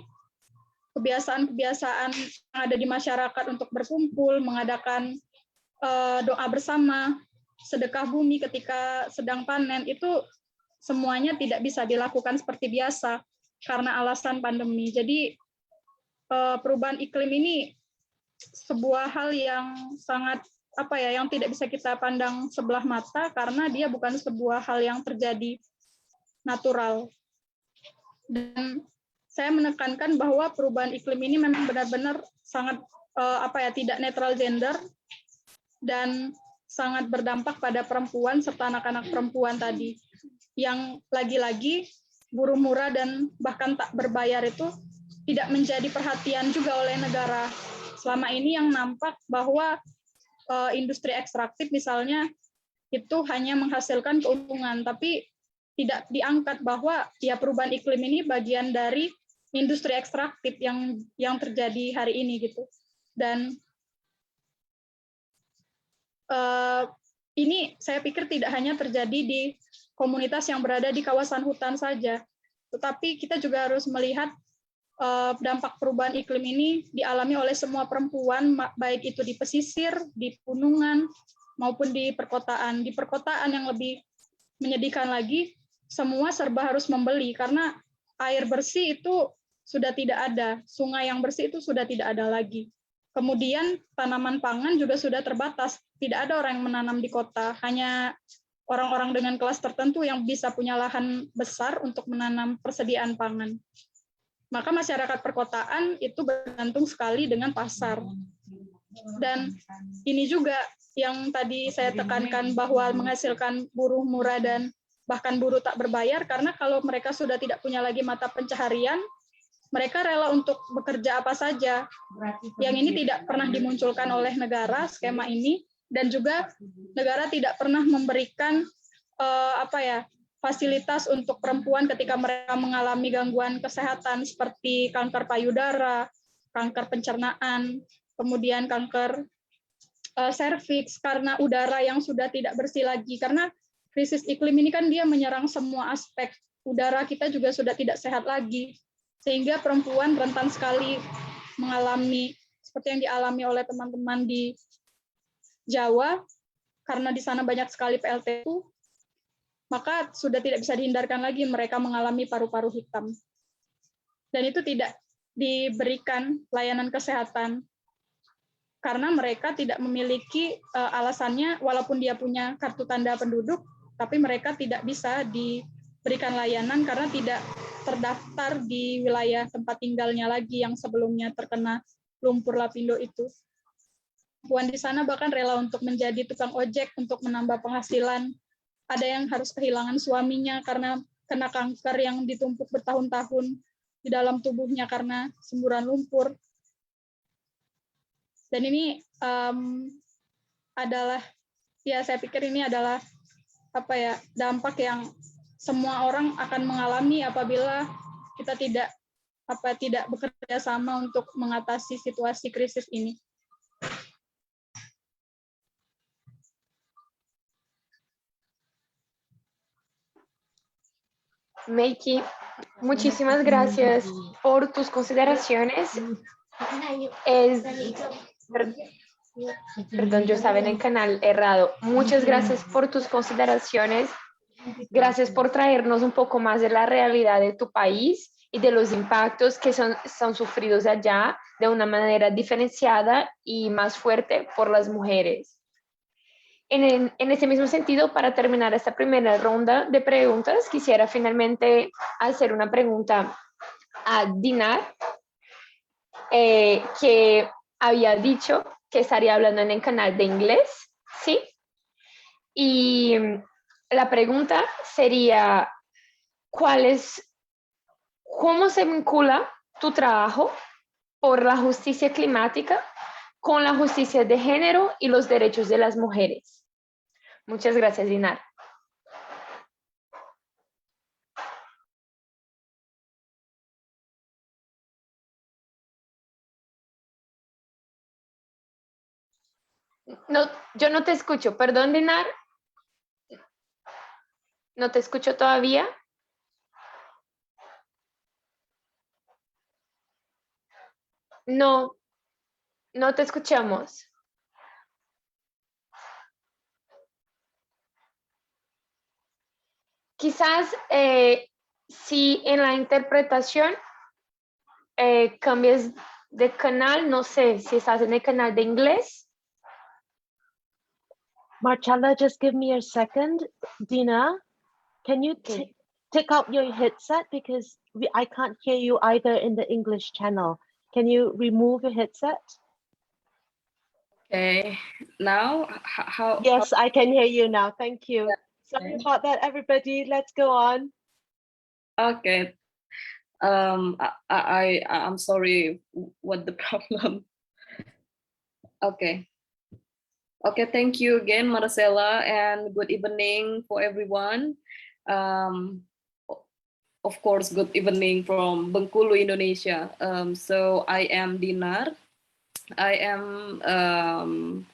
kebiasaan-kebiasaan yang ada di masyarakat untuk berkumpul, mengadakan doa bersama, sedekah bumi ketika sedang panen, itu semuanya tidak bisa dilakukan seperti biasa karena alasan pandemi. Jadi perubahan iklim ini sebuah hal yang sangat yang tidak bisa kita pandang sebelah mata karena dia bukan sebuah hal yang terjadi natural. Dan saya menekankan bahwa perubahan iklim ini memang benar-benar sangat tidak netral gender dan sangat berdampak pada perempuan serta anak-anak perempuan tadi yang lagi-lagi buruh murah dan bahkan tak berbayar itu tidak menjadi perhatian juga oleh negara. Selama ini yang nampak bahwa industri ekstraktif misalnya itu hanya menghasilkan keuntungan, tapi tidak diangkat bahwa ya perubahan iklim ini bagian dari industri ekstraktif yang terjadi hari ini gitu. Dan ini saya pikir tidak hanya terjadi di komunitas yang berada di kawasan hutan saja, tetapi kita juga harus melihat dampak perubahan iklim ini dialami oleh semua perempuan, baik itu di pesisir, di pegunungan, maupun di perkotaan. Di perkotaan yang lebih menyedihkan lagi, semua serba harus membeli karena air bersih itu sudah tidak ada, sungai yang bersih itu sudah tidak ada lagi. Kemudian tanaman pangan juga sudah terbatas, tidak ada orang yang menanam di kota, hanya orang-orang dengan kelas tertentu yang bisa punya lahan besar untuk menanam persediaan pangan. Maka masyarakat perkotaan itu bergantung sekali dengan pasar. Dan ini juga yang tadi saya tekankan bahwa menghasilkan buruh murah dan bahkan buruh tak berbayar, karena kalau mereka sudah tidak punya lagi mata pencaharian, mereka rela untuk bekerja apa saja. Yang ini tidak pernah dimunculkan oleh negara, skema ini, dan juga negara tidak pernah memberikan fasilitas untuk perempuan ketika mereka mengalami gangguan kesehatan seperti kanker payudara, kanker pencernaan, kemudian kanker serviks karena udara yang sudah tidak bersih lagi. Karena krisis iklim ini kan dia menyerang semua aspek. Udara kita juga sudah tidak sehat lagi. Sehingga perempuan rentan sekali mengalami seperti yang dialami oleh teman-teman di Jawa, karena di sana banyak sekali PLTU, maka sudah tidak bisa dihindarkan lagi mereka mengalami paru-paru hitam. Dan itu tidak diberikan layanan kesehatan, karena mereka tidak memiliki alasannya, walaupun dia punya kartu tanda penduduk, tapi mereka tidak bisa diberikan layanan karena tidak terdaftar di wilayah tempat tinggalnya lagi yang sebelumnya terkena lumpur lapindo itu. Perempuan di sana bahkan rela untuk menjadi tukang ojek untuk menambah penghasilan. Ada yang harus kehilangan suaminya karena kena kanker yang ditumpuk bertahun-tahun di dalam tubuhnya karena semburan lumpur. Dan ini adalah, ya saya pikir ini adalah dampak yang semua orang akan mengalami apabila kita tidak bekerja sama untuk mengatasi situasi krisis ini. Meiki, muchísimas gracias por tus consideraciones. Perdón, yo estaba en el canal errado. Muchas gracias por tus consideraciones. Gracias por traernos un poco más de la realidad de tu país y de los impactos que son sufridos allá de una manera diferenciada y más fuerte por las mujeres. En ese mismo sentido, para terminar esta primera ronda de preguntas, quisiera finalmente hacer una pregunta a Dinar, que había dicho que estaría hablando en el canal de inglés, ¿sí? Y la pregunta sería, ¿cómo se vincula tu trabajo por la justicia climática con la justicia de género y los derechos de las mujeres? Muchas gracias, Dinar. No, yo no te escucho, perdón, Dinar. No te escucho todavía. No, no te escuchamos. Quizás si en la interpretación cambies de canal, no sé si estás en el canal de inglés. Marcella, just give me a second. Dina, can you take out your headset because I can't hear you either in the English channel. Can you remove your headset? Okay, now how? Yes, I can hear you now. Thank you. Sorry about that, everybody. Let's go on. Okay. I'm sorry. What the problem? Okay. Okay. Thank you again, Marcella, and good evening for everyone. Of course, good evening from Bengkulu, Indonesia. So I am Dinar. I am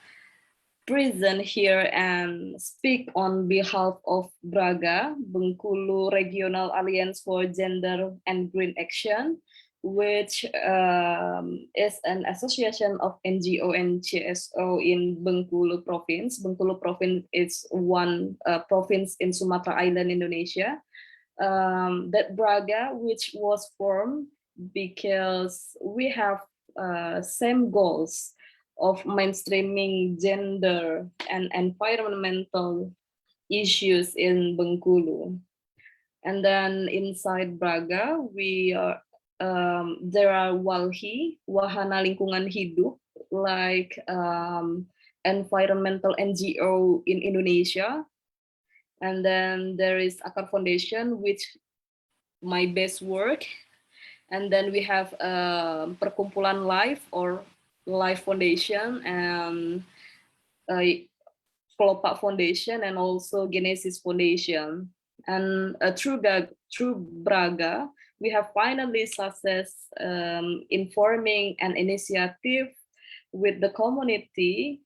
present here and speak on behalf of BRAGA, Bengkulu Regional Alliance for Gender and Green Action, which is an association of NGO and CSO in Bengkulu Province. Bengkulu Province is one province in Sumatra Island, Indonesia. That BRAGA, which was formed because we have same goals of mainstreaming gender and environmental issues in Bengkulu. And then inside BRAGA, we are there are WALHI, Wahana Lingkungan Hidup, like environmental NGO in Indonesia. And then there is Akar Foundation, which my best work. And then we have Perkumpulan Life or Life Foundation and Kelopak Foundation and also Genesis Foundation. And through BRAGA, we have finally success in forming an initiative with the community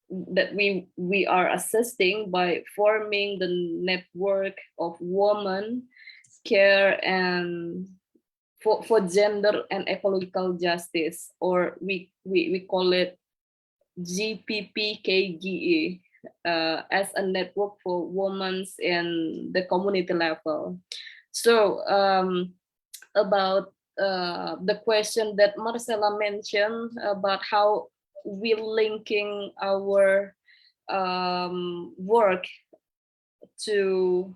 that we are assisting by forming the network of women care and for gender and ecological justice, or we call it GPPKGE, as a network for women in the community level. So about the question that Marcella mentioned about how we're linking our work to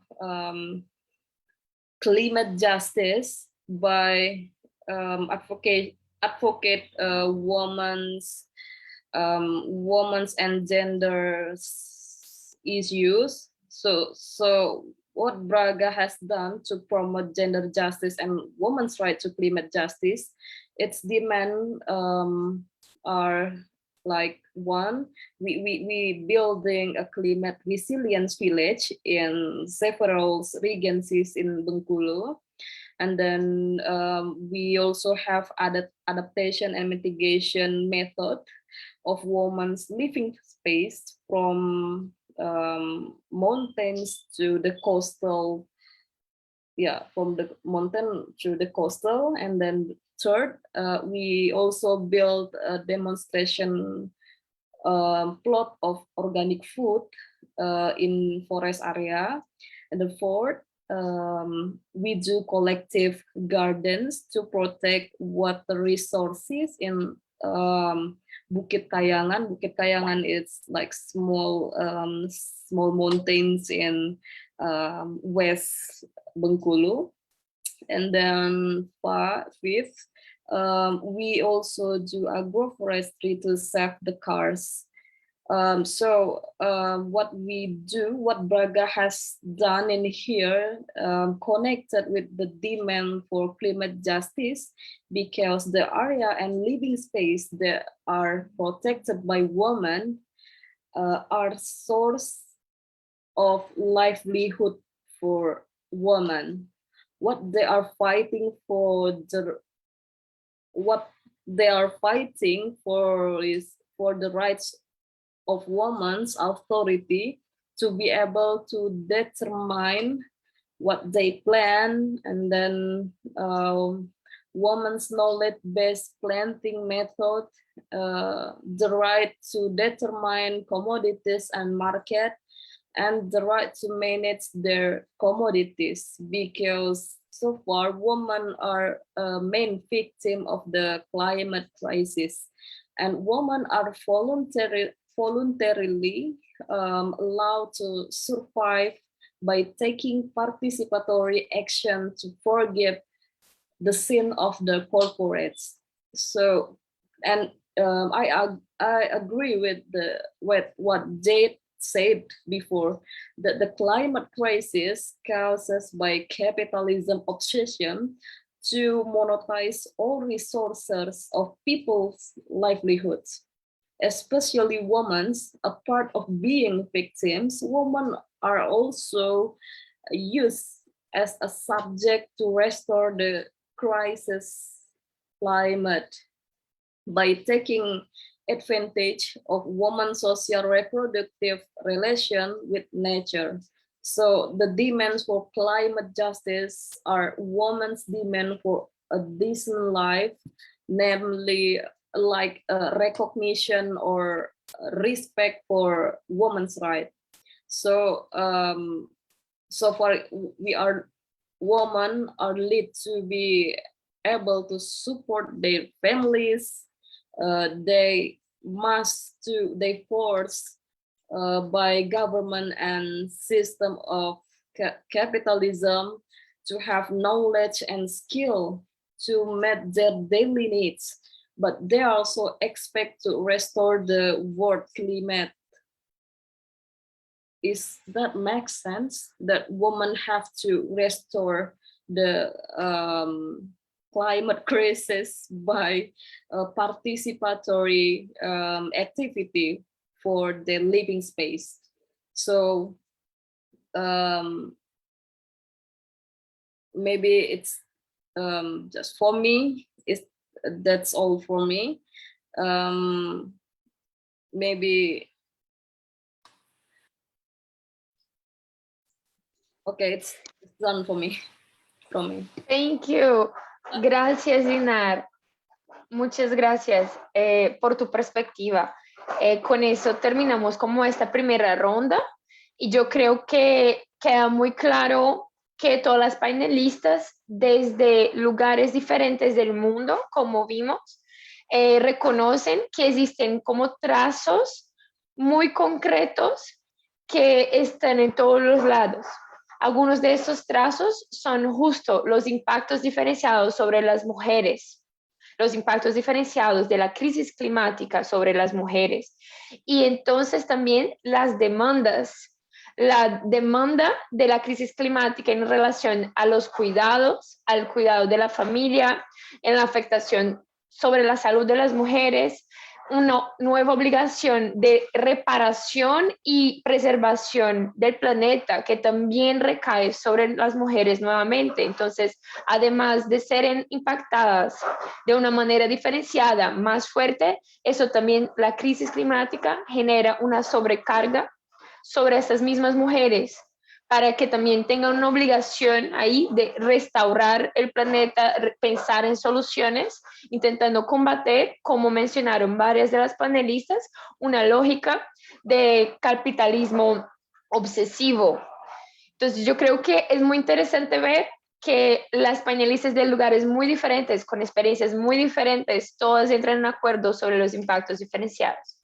climate justice by advocate women's and gender issues. So what BRAGA has done to promote gender justice and women's right to climate justice, its demand are like one, we building a climate resilience village in several regencies in Bengkulu. And then we also have adaptation and mitigation method of women's living space from mountains to the coastal, from the mountain to the coastal. And then third, we also built a demonstration plot of organic food in forest area. And the fourth, we do collective gardens to protect water resources in Bukit Kayangan. Bukit Kayangan is like small mountains in West Bengkulu. And then fifth, we also do agroforestry to save the cars. What we do, what Braga has done in here, connected with the demand for climate justice, because the area and living space that are protected by women are source of livelihood for women. What they are fighting for, is for the rights of women's authority to be able to determine what they plan, and then women's knowledge-based planting method, the right to determine commodities and market, and the right to manage their commodities, because so far women are a main victim of the climate crisis, and women are voluntarily allowed to survive by taking participatory action to forget the sin of the corporates. So, and I agree with what Jade said before, that the climate crisis causes by capitalism obsession to monetize all resources of people's livelihoods, especially women's. A part of being victims, women are also used as a subject to restore the crisis climate by taking advantage of women's social reproductive relation with nature. So the demands for climate justice are women's demand for a decent life, namely like recognition or respect for women's rights. So so far women are led to be able to support their families. They forced by government and system of capitalism to have knowledge and skill to meet their daily needs, but they also expect to restore the world climate. Is that makes sense, that women have to restore the climate crisis by participatory activity for their living space? So maybe it's just for me, that's all for me. Maybe okay, it's done for me, from me. Thank you. Gracias, Dinar. Muchas gracias por tu perspectiva. Con eso terminamos como esta primera ronda, y yo creo que queda muy claro que todas las panelistas desde lugares diferentes del mundo, como vimos, reconocen que existen como trazos muy concretos que están en todos los lados. Algunos de estos trazos son justo los impactos diferenciados sobre las mujeres, los impactos diferenciados de la crisis climática sobre las mujeres, y entonces también las demandas, la demanda de la crisis climática en relación a los cuidados, al cuidado de la familia, en la afectación sobre la salud de las mujeres, una nueva obligación de reparación y preservación del planeta que también recae sobre las mujeres nuevamente. Entonces, además de ser impactadas de una manera diferenciada, más fuerte, eso también, la crisis climática genera una sobrecarga sobre estas mismas mujeres, para que también tengan una obligación ahí de restaurar el planeta, pensar en soluciones, intentando combater, como mencionaron varias de las panelistas, una lógica de capitalismo obsesivo. Entonces yo creo que es muy interesante ver que las panelistas de lugares muy diferentes, con experiencias muy diferentes, todas entran en acuerdo sobre los impactos diferenciados.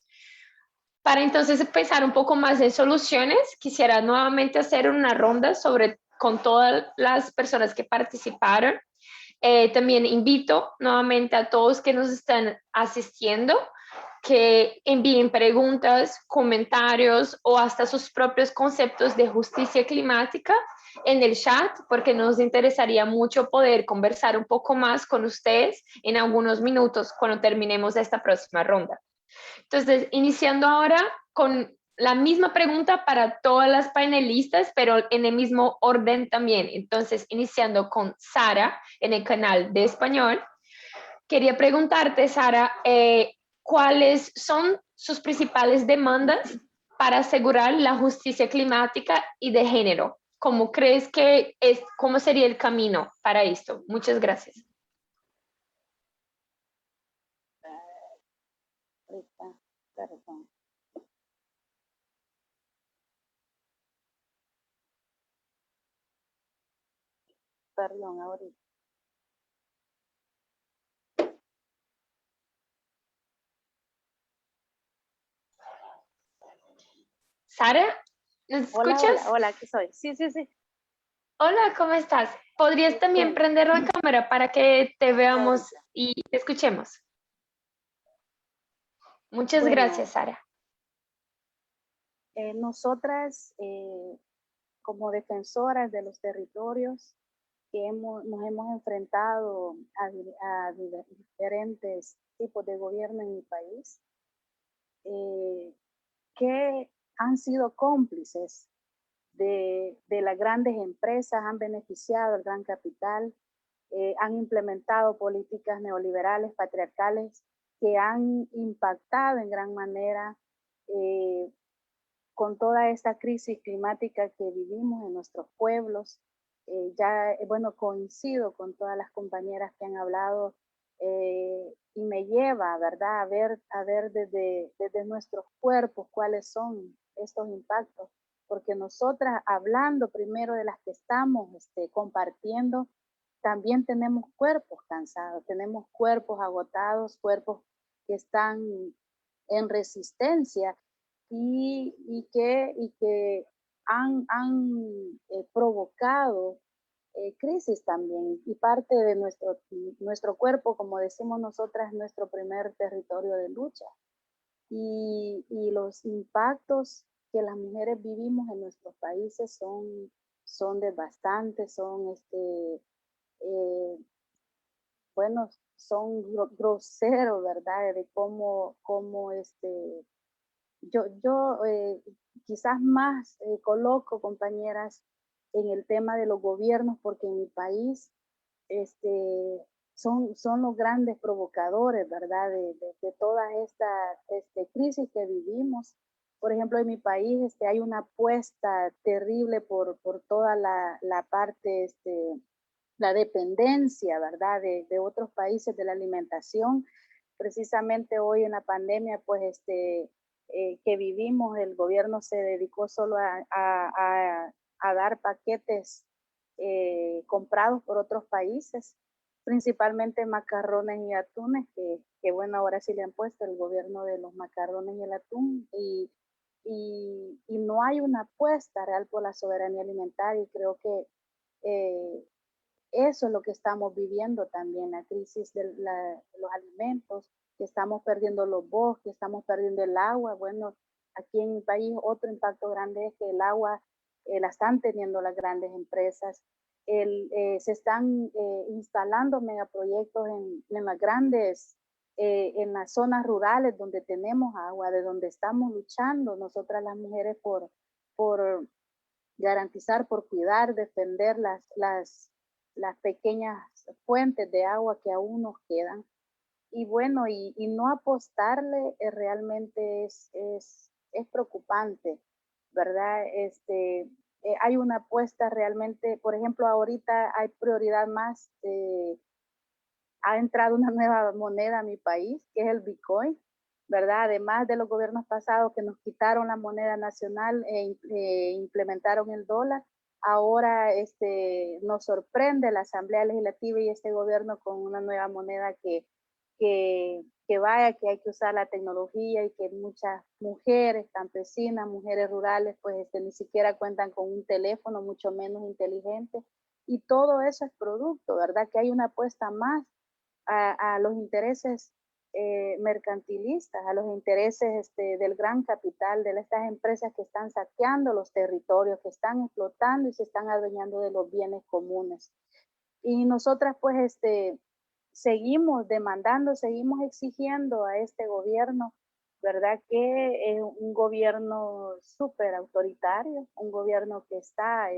Para entonces pensar un poco más en soluciones, quisiera nuevamente hacer una ronda con todas las personas que participaron. También invito nuevamente a todos que nos están asistiendo que envíen preguntas, comentarios o hasta sus propios conceptos de justicia climática en el chat, porque nos interesaría mucho poder conversar un poco más con ustedes en algunos minutos cuando terminemos esta próxima ronda. Entonces, iniciando ahora con la misma pregunta para todas las panelistas, pero en el mismo orden también. Entonces, iniciando con Sara en el canal de español. Quería preguntarte, Sara, ¿cuáles son sus principales demandas para asegurar la justicia climática y de género? ¿Cómo crees que cómo sería el camino para esto? Muchas gracias. Perdón. Perdón, ahorita. Sara, ¿nos escuchas? Hola, aquí soy. Sí. Hola, ¿cómo estás? ¿Podrías también prender la cámara para que te veamos y te escuchemos? Muchas Bueno, gracias, Sara. Nosotras, como defensoras de los territorios, nos hemos enfrentado a diferentes tipos de gobierno en mi país, que han sido cómplices de las grandes empresas, han beneficiado al gran capital, han implementado políticas neoliberales, patriarcales, que han impactado en gran manera con toda esta crisis climática que vivimos en nuestros pueblos. Bueno, coincido con todas las compañeras que han hablado y me lleva, ¿verdad?, a ver desde nuestros cuerpos cuáles son estos impactos, porque nosotras, hablando primero de las que estamos compartiendo, también tenemos cuerpos cansados, tenemos cuerpos agotados, cuerpos que están en resistencia y que han provocado crisis también. Y parte de nuestro cuerpo, como decimos nosotras, nuestro primer territorio de lucha. Y los impactos que las mujeres vivimos en nuestros países son devastantes, son bueno, son groseros, ¿verdad? De cómo yo quizás más coloco, compañeras, en el tema de los gobiernos, porque en mi país son los grandes provocadores, ¿verdad? De toda esta crisis que vivimos. Por ejemplo, en mi país hay una apuesta terrible por toda la parte, la dependencia, ¿verdad? De otros países de la alimentación. Precisamente hoy en la pandemia, pues que vivimos, el gobierno se dedicó solo a dar paquetes comprados por otros países, principalmente macarrones y atunes, que bueno, ahora sí le han puesto el gobierno de los macarrones y el atún, y no hay una apuesta real por la soberanía alimentaria, y creo que eso es lo que estamos viviendo también, la crisis de los alimentos, que estamos perdiendo los bosques, estamos perdiendo el agua. Bueno, aquí en mi país otro impacto grande es que el agua la están teniendo las grandes empresas. Se están instalando megaproyectos en las grandes, en las zonas rurales donde tenemos agua, de donde estamos luchando nosotras las mujeres por garantizar, por cuidar, defender las pequeñas fuentes de agua que aún nos quedan. Y bueno, y no apostarle realmente es preocupante, ¿verdad? Hay una apuesta realmente, por ejemplo, ahorita hay prioridad más, ha entrado una nueva moneda a mi país, que es el Bitcoin, ¿verdad? Además de los gobiernos pasados que nos quitaron la moneda nacional implementaron el dólar, ahora nos sorprende la Asamblea Legislativa y este gobierno con una nueva moneda que vaya, que hay que usar la tecnología y que muchas mujeres campesinas, mujeres rurales, pues ni siquiera cuentan con un teléfono, mucho menos inteligente. Y todo eso es producto, ¿verdad? Que hay una apuesta más a los intereses mercantilistas, a los intereses del gran capital, de estas empresas que están saqueando los territorios, que están explotando y se están adueñando de los bienes comunes. Y nosotras pues seguimos demandando, seguimos exigiendo a este gobierno, ¿verdad? Que es un gobierno súper autoritario, un gobierno que está,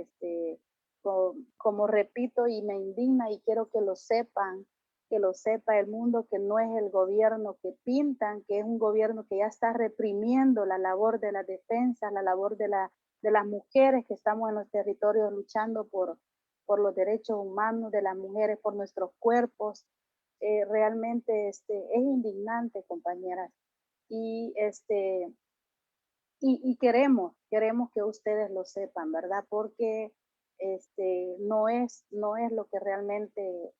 como repito y me indigna y quiero que lo sepan, que lo sepa el mundo, que no es el gobierno que pintan, que es un gobierno que ya está reprimiendo la labor de la defensa, la labor de las mujeres que estamos en los territorios luchando por los derechos humanos de las mujeres, por nuestros cuerpos. Realmente es indignante, compañeras. Y, y queremos que ustedes lo sepan, ¿verdad? Porque no es lo que realmente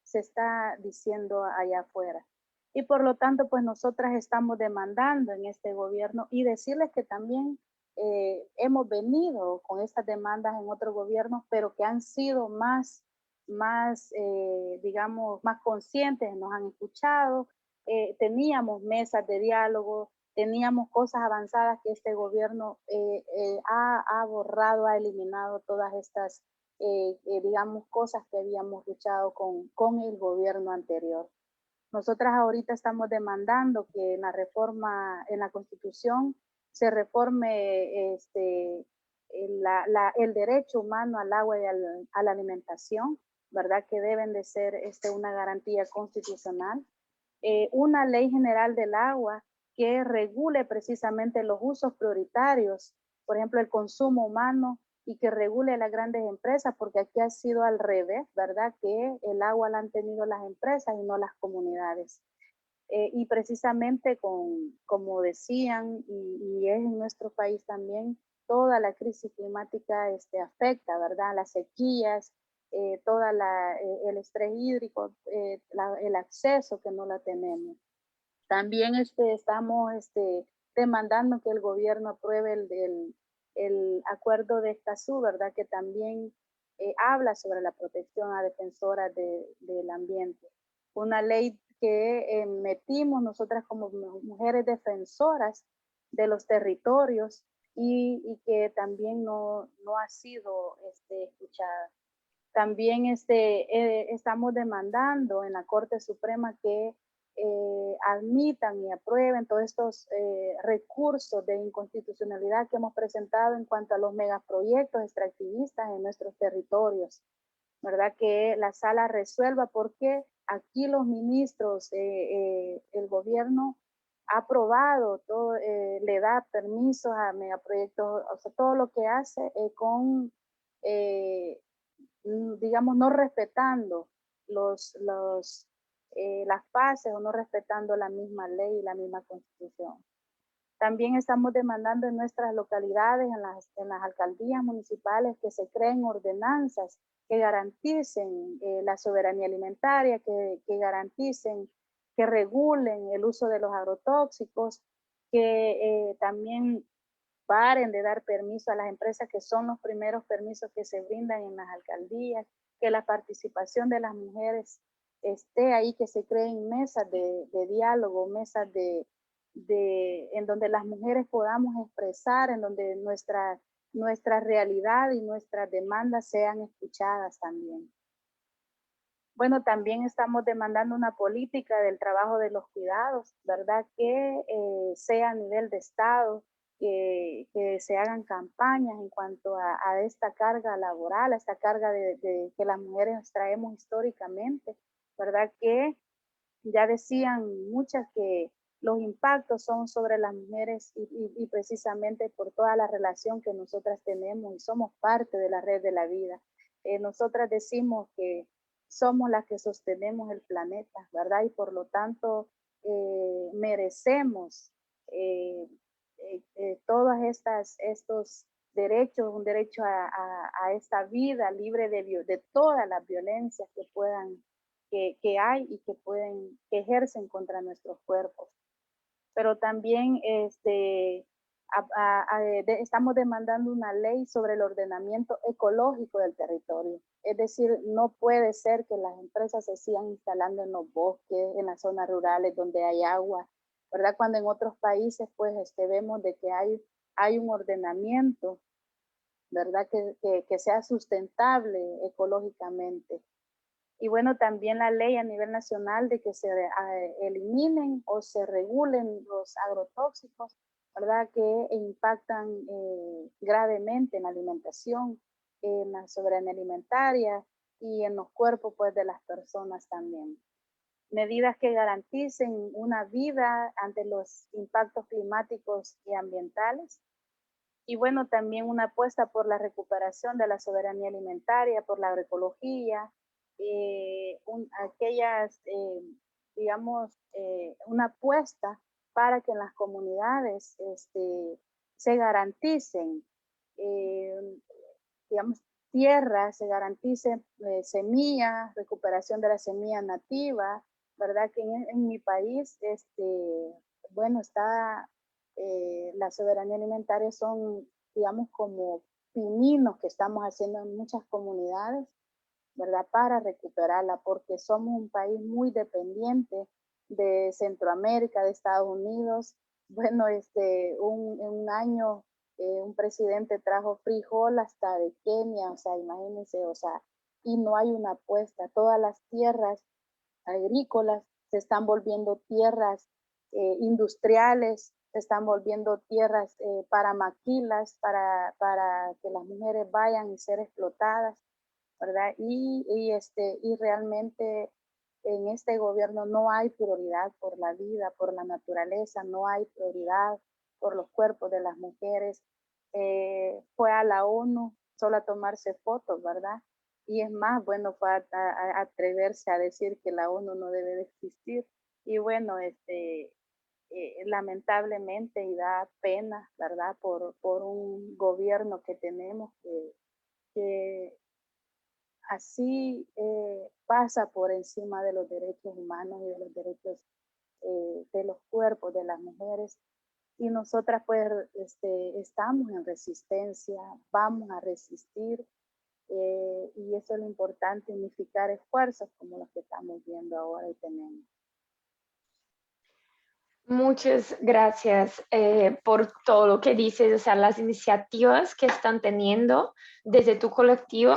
se está diciendo allá afuera. Y por lo tanto, pues nosotras estamos demandando en este gobierno y decirles que también hemos venido con estas demandas en otros gobiernos, pero que han sido más digamos, más conscientes, nos han escuchado, teníamos mesas de diálogo, teníamos cosas avanzadas que este gobierno ha borrado, ha eliminado todas estas, digamos, cosas que habíamos luchado con el gobierno anterior. Nosotras ahorita estamos demandando que en la reforma, en la Constitución, se reforme el derecho humano al agua y a la alimentación, ¿verdad? Que deben de ser una garantía constitucional. Una ley general del agua que regule precisamente los usos prioritarios, por ejemplo, el consumo humano y que regule las grandes empresas, porque aquí ha sido al revés, ¿verdad? Que el agua la han tenido las empresas y no las comunidades. Y precisamente como decían, y es en nuestro país también, toda la crisis climática afecta, ¿verdad? Las sequías, toda el estrés hídrico, el acceso que no la tenemos. También estamos demandando que el gobierno apruebe el acuerdo de Escazú, ¿verdad? Que también habla sobre la protección a defensoras del ambiente. Una ley que metimos nosotras como mujeres defensoras de los territorios y que también no ha sido escuchada. También estamos demandando en la Corte Suprema que admitan y aprueben todos estos recursos de inconstitucionalidad que hemos presentado en cuanto a los megaproyectos extractivistas en nuestros territorios, ¿verdad? Que la sala resuelva porque aquí los ministros, el gobierno ha aprobado, todo, le da permisos a megaproyectos, o sea, todo lo que hace con digamos, no respetando las fases o no respetando la misma ley y la misma constitución. También estamos demandando en nuestras localidades, en las alcaldías municipales, que se creen ordenanzas que garanticen la soberanía alimentaria, que garanticen, que regulen el uso de los agrotóxicos, que también paren de dar permiso a las empresas, que son los primeros permisos que se brindan en las alcaldías, que la participación de las mujeres esté ahí, que se creen mesas de diálogo, mesas en donde las mujeres podamos expresar, en donde nuestra realidad y nuestras demandas sean escuchadas también. Bueno, también estamos demandando una política del trabajo de los cuidados, ¿verdad? Que sea a nivel de Estado, que se hagan campañas en cuanto a esta carga laboral, a esta carga de que las mujeres traemos históricamente, ¿verdad? Que ya decían muchas que los impactos son sobre las mujeres y precisamente por toda la relación que nosotras tenemos y somos parte de la red de la vida. Nosotras decimos que somos las que sostenemos el planeta, ¿verdad? Y por lo tanto, merecemos todos estos derechos, un derecho a esta vida libre de todas las violencias que hay y que ejercen contra nuestros cuerpos. Pero también estamos demandando una ley sobre el ordenamiento ecológico del territorio. Es decir, no puede ser que las empresas se sigan instalando en los bosques, en las zonas rurales donde hay agua, ¿verdad? Cuando en otros países pues vemos de que hay un ordenamiento, ¿verdad? Que sea sustentable ecológicamente. Y bueno, también la ley a nivel nacional de que se eliminen o se regulen los agrotóxicos, ¿verdad? Que impactan gravemente en la alimentación, en la soberanía alimentaria y en los cuerpos pues, de las personas también. Medidas que garanticen una vida ante los impactos climáticos y ambientales. Y bueno, también una apuesta por la recuperación de la soberanía alimentaria, por la agroecología, una apuesta para que en las comunidades se garanticen, tierras, se garanticen semillas, recuperación de la semilla nativa, ¿verdad? Que en mi país, bueno, está la soberanía alimentaria son, digamos, como pininos que estamos haciendo en muchas comunidades, ¿verdad? Para recuperarla, porque somos un país muy dependiente de Centroamérica, de Estados Unidos. Bueno, un año un presidente trajo frijol hasta de Kenia, o sea, imagínense, o sea, y no hay una apuesta. Todas las tierras agrícolas se están volviendo tierras industriales, se están volviendo tierras para maquilas, para que las mujeres vayan y ser explotadas, ¿verdad? Y realmente en este gobierno no hay prioridad por la vida, por la naturaleza, no hay prioridad por los cuerpos de las mujeres. Fue a la ONU solo a tomarse fotos, ¿verdad? Y es más, bueno, fue a atreverse a decir que la ONU no debe de existir. Y bueno, lamentablemente y da pena, ¿verdad? Por un gobierno que tenemos que así pasa por encima de los derechos humanos y de los derechos de los cuerpos de las mujeres. Y nosotras pues estamos en resistencia, vamos a resistir y eso es lo importante, unificar esfuerzos como los que estamos viendo ahora y tenemos. Muchas gracias por todo lo que dices, o sea, las iniciativas que están teniendo desde tu colectivo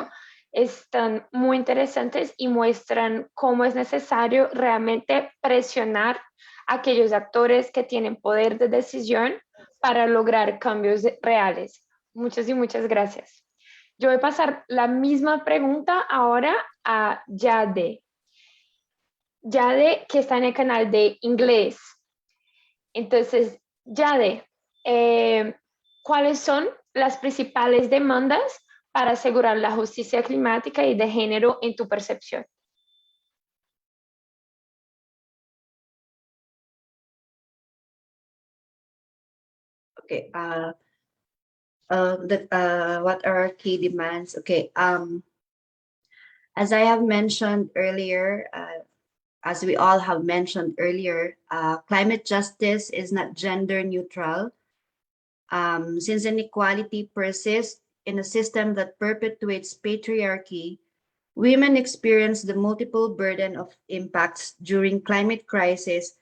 están muy interesantes y muestran cómo es necesario realmente presionar a aquellos actores que tienen poder de decisión para lograr cambios reales. Muchas y muchas gracias. Yo voy a pasar la misma pregunta ahora a Jade. Jade, que está en el canal de inglés. Entonces, Jade, ¿cuáles son las principales demandas para asegurar la justicia climática y de género en tu percepción? Okay. What are our key demands? Okay. As I have mentioned earlier, as we all have mentioned earlier, climate justice is not gender neutral. Since inequality persists in a system that perpetuates patriarchy, women experience the multiple burden of impacts during climate crisis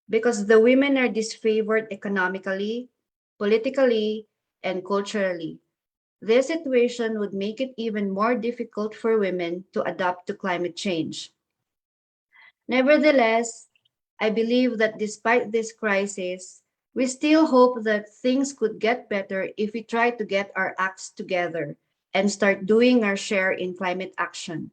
because the women are disfavored economically, politically, and culturally. This situation would make it even more difficult for women to adapt to climate change. Nevertheless, I believe that despite this crisis, we still hope that things could get better if we try to get our acts together and start doing our share in climate action.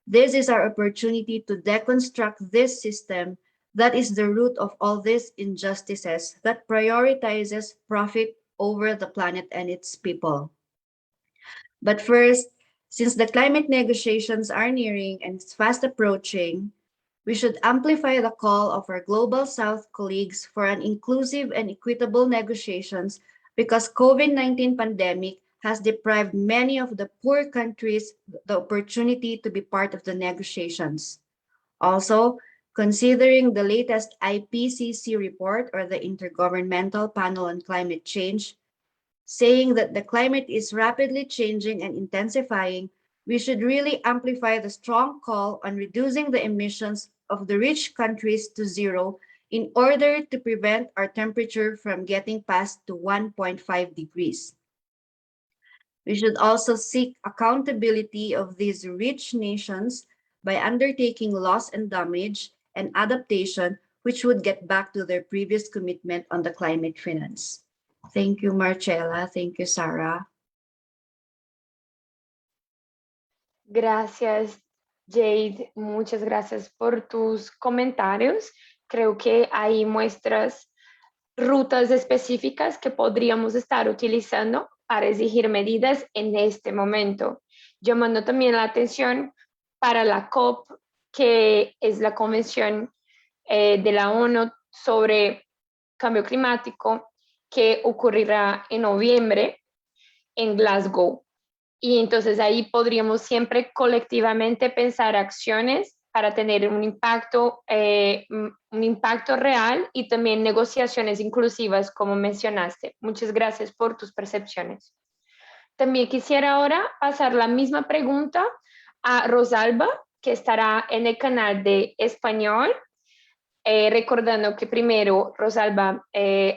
This is our opportunity to deconstruct this system that is the root of all these injustices that prioritizes profit over the planet and its people. But first, since the climate negotiations are nearing and it's fast approaching, We should amplify the call of our Global South colleagues for an inclusive and equitable negotiations because COVID-19 pandemic has deprived many of the poor countries the opportunity to be part of the negotiations. Also, considering the latest IPCC report or the Intergovernmental Panel on Climate Change, saying that the climate is rapidly changing and intensifying, we should really amplify the strong call on reducing the emissions of the rich countries to zero in order to prevent our temperature from getting past to 1.5 degrees. We should also seek accountability of these rich nations by undertaking loss and damage and adaptation, which would get back to their previous commitment on the climate finance. Thank you, Marcela. Thank you, Sarah. Gracias, Jade. Muchas gracias por tus comentarios. Creo que ahí muestras rutas específicas que podríamos estar utilizando para exigir medidas en este momento. Llamando también la atención para la COP, que es la Convención de la ONU sobre Cambio Climático, que ocurrirá en noviembre en Glasgow. Y entonces ahí podríamos siempre colectivamente pensar acciones para tener un impacto real y también negociaciones inclusivas, como mencionaste. Muchas gracias por tus percepciones. También quisiera ahora pasar la misma pregunta a Rosalba, que estará en el canal de español. Recordando que primero Rosalba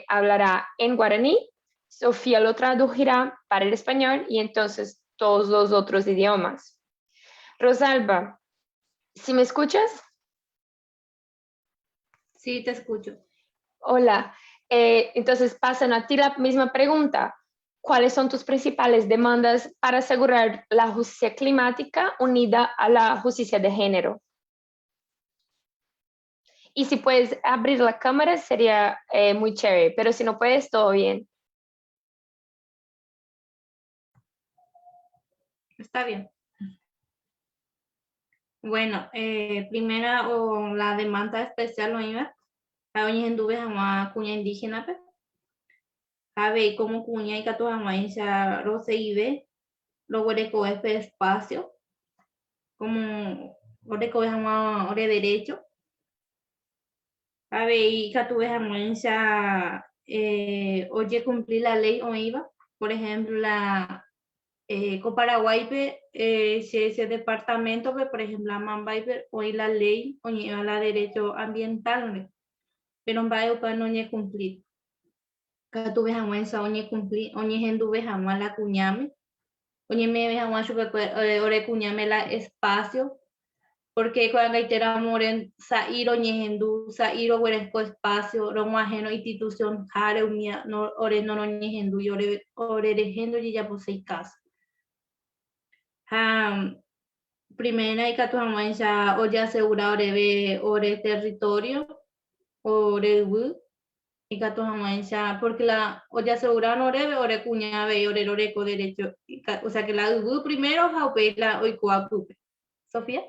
hablará en guaraní, Sofía lo traducirá para el español y entonces todos los otros idiomas. Rosalba, ¿sí me escuchas? Sí, te escucho. Hola, entonces pasan a ti la misma pregunta. ¿Cuáles son tus principales demandas para asegurar la justicia climática unida a la justicia de género? Y si puedes abrir la cámara sería muy chévere, pero si no puedes, todo bien. Está bien. Bueno, primera o la demanda especial no iba a oña hinduve a cuña indígena pe a ver cómo cuña y cato a esa roce ibe lo hueco este espacio como hueco es a ore derecho a ver y cato es a oye cumplir la ley o iba por ejemplo la con Paraguay ese departamento por ejemplo a Mambay hoy la ley o la derecho ambiental pero va para no cumplir. Cada tu vez a esa oñe cumplir, oñe hendu vez a la cuñame, oñe me vez a chupe ore cuñame la espacio, porque cuando hay tera moren sair oñe hendu, sair o hueresco espacio, romo ajeno institución jare umia, no ore no oñe hendu y ore de hendu y ya posee casa. Primera y catu esa o ya asegura ore territorio, ore y gato jamaica porque la olla asegurada no debe ore cuñave ore loreco derecho o sea que la primero jaupe la hoy coapupe. Sofía.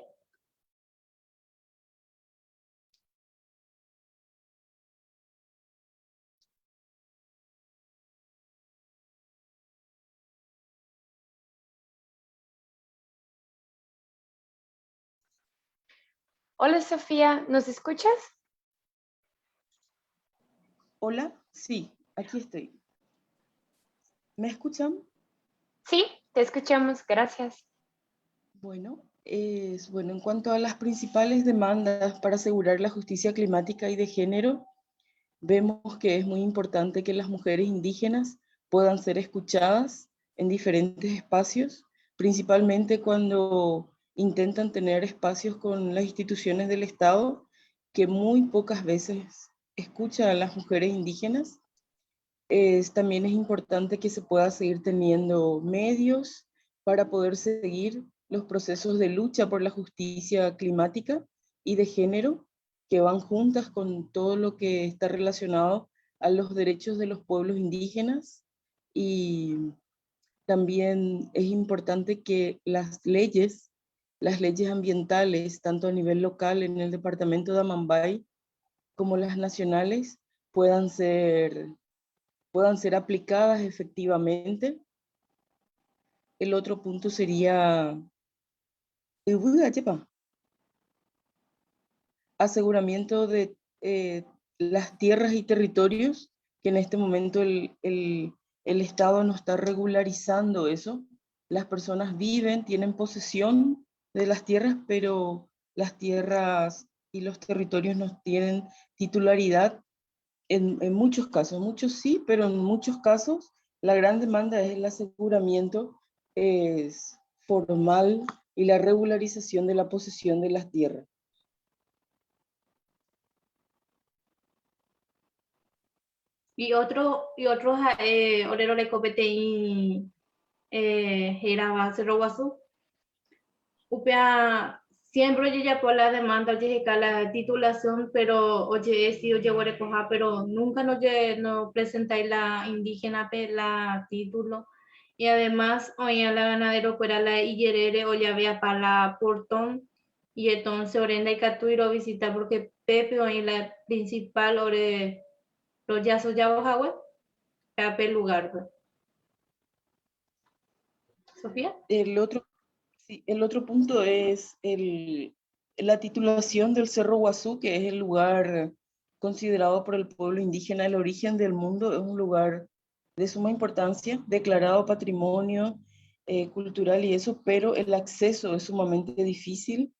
Hola Sofía, ¿nos escuchas? Hola, sí, aquí estoy. ¿Me escuchan? Sí, te escuchamos, gracias. Bueno, en cuanto a las principales demandas para asegurar la justicia climática y de género, vemos que es muy importante que las mujeres indígenas puedan ser escuchadas en diferentes espacios, principalmente cuando intentan tener espacios con las instituciones del Estado, que muy pocas veces escuchan a las mujeres indígenas. También es importante que se pueda seguir teniendo medios para poder seguir los procesos de lucha por la justicia climática y de género, que van juntas con todo lo que está relacionado a los derechos de los pueblos indígenas. Y también es importante que las leyes las leyes ambientales, tanto a nivel local en el departamento de Amambay, como las nacionales, puedan ser aplicadas efectivamente. El otro punto sería aseguramiento de las tierras y territorios, que en este momento el Estado no está regularizando eso. Las personas viven, tienen posesión de las tierras, pero las tierras y los territorios no tienen titularidad en muchos casos. Muchos sí, pero en muchos casos la gran demanda es el aseguramiento formal y la regularización de la posesión de las tierras. Y otros orero le copete y Heiraba Cerro Guazú. Upea siempre oye ya por la demanda, oye la titulación, pero oye sí oye recoja, pero nunca no presentáis la indígena la título. Y además oye la ganadero fuera la Iyerere o ya vea para la portón. Y entonces orenda y catuiro visita porque Pepe oye la principal ore los yazos ya bojagüe, Pepe lugar. Pues. Sofía. El otro punto es la titulación del Cerro Guazú, que es el lugar considerado por el pueblo indígena el origen del mundo. Es un lugar de suma importancia, declarado patrimonio cultural y eso, pero el acceso es sumamente difícil.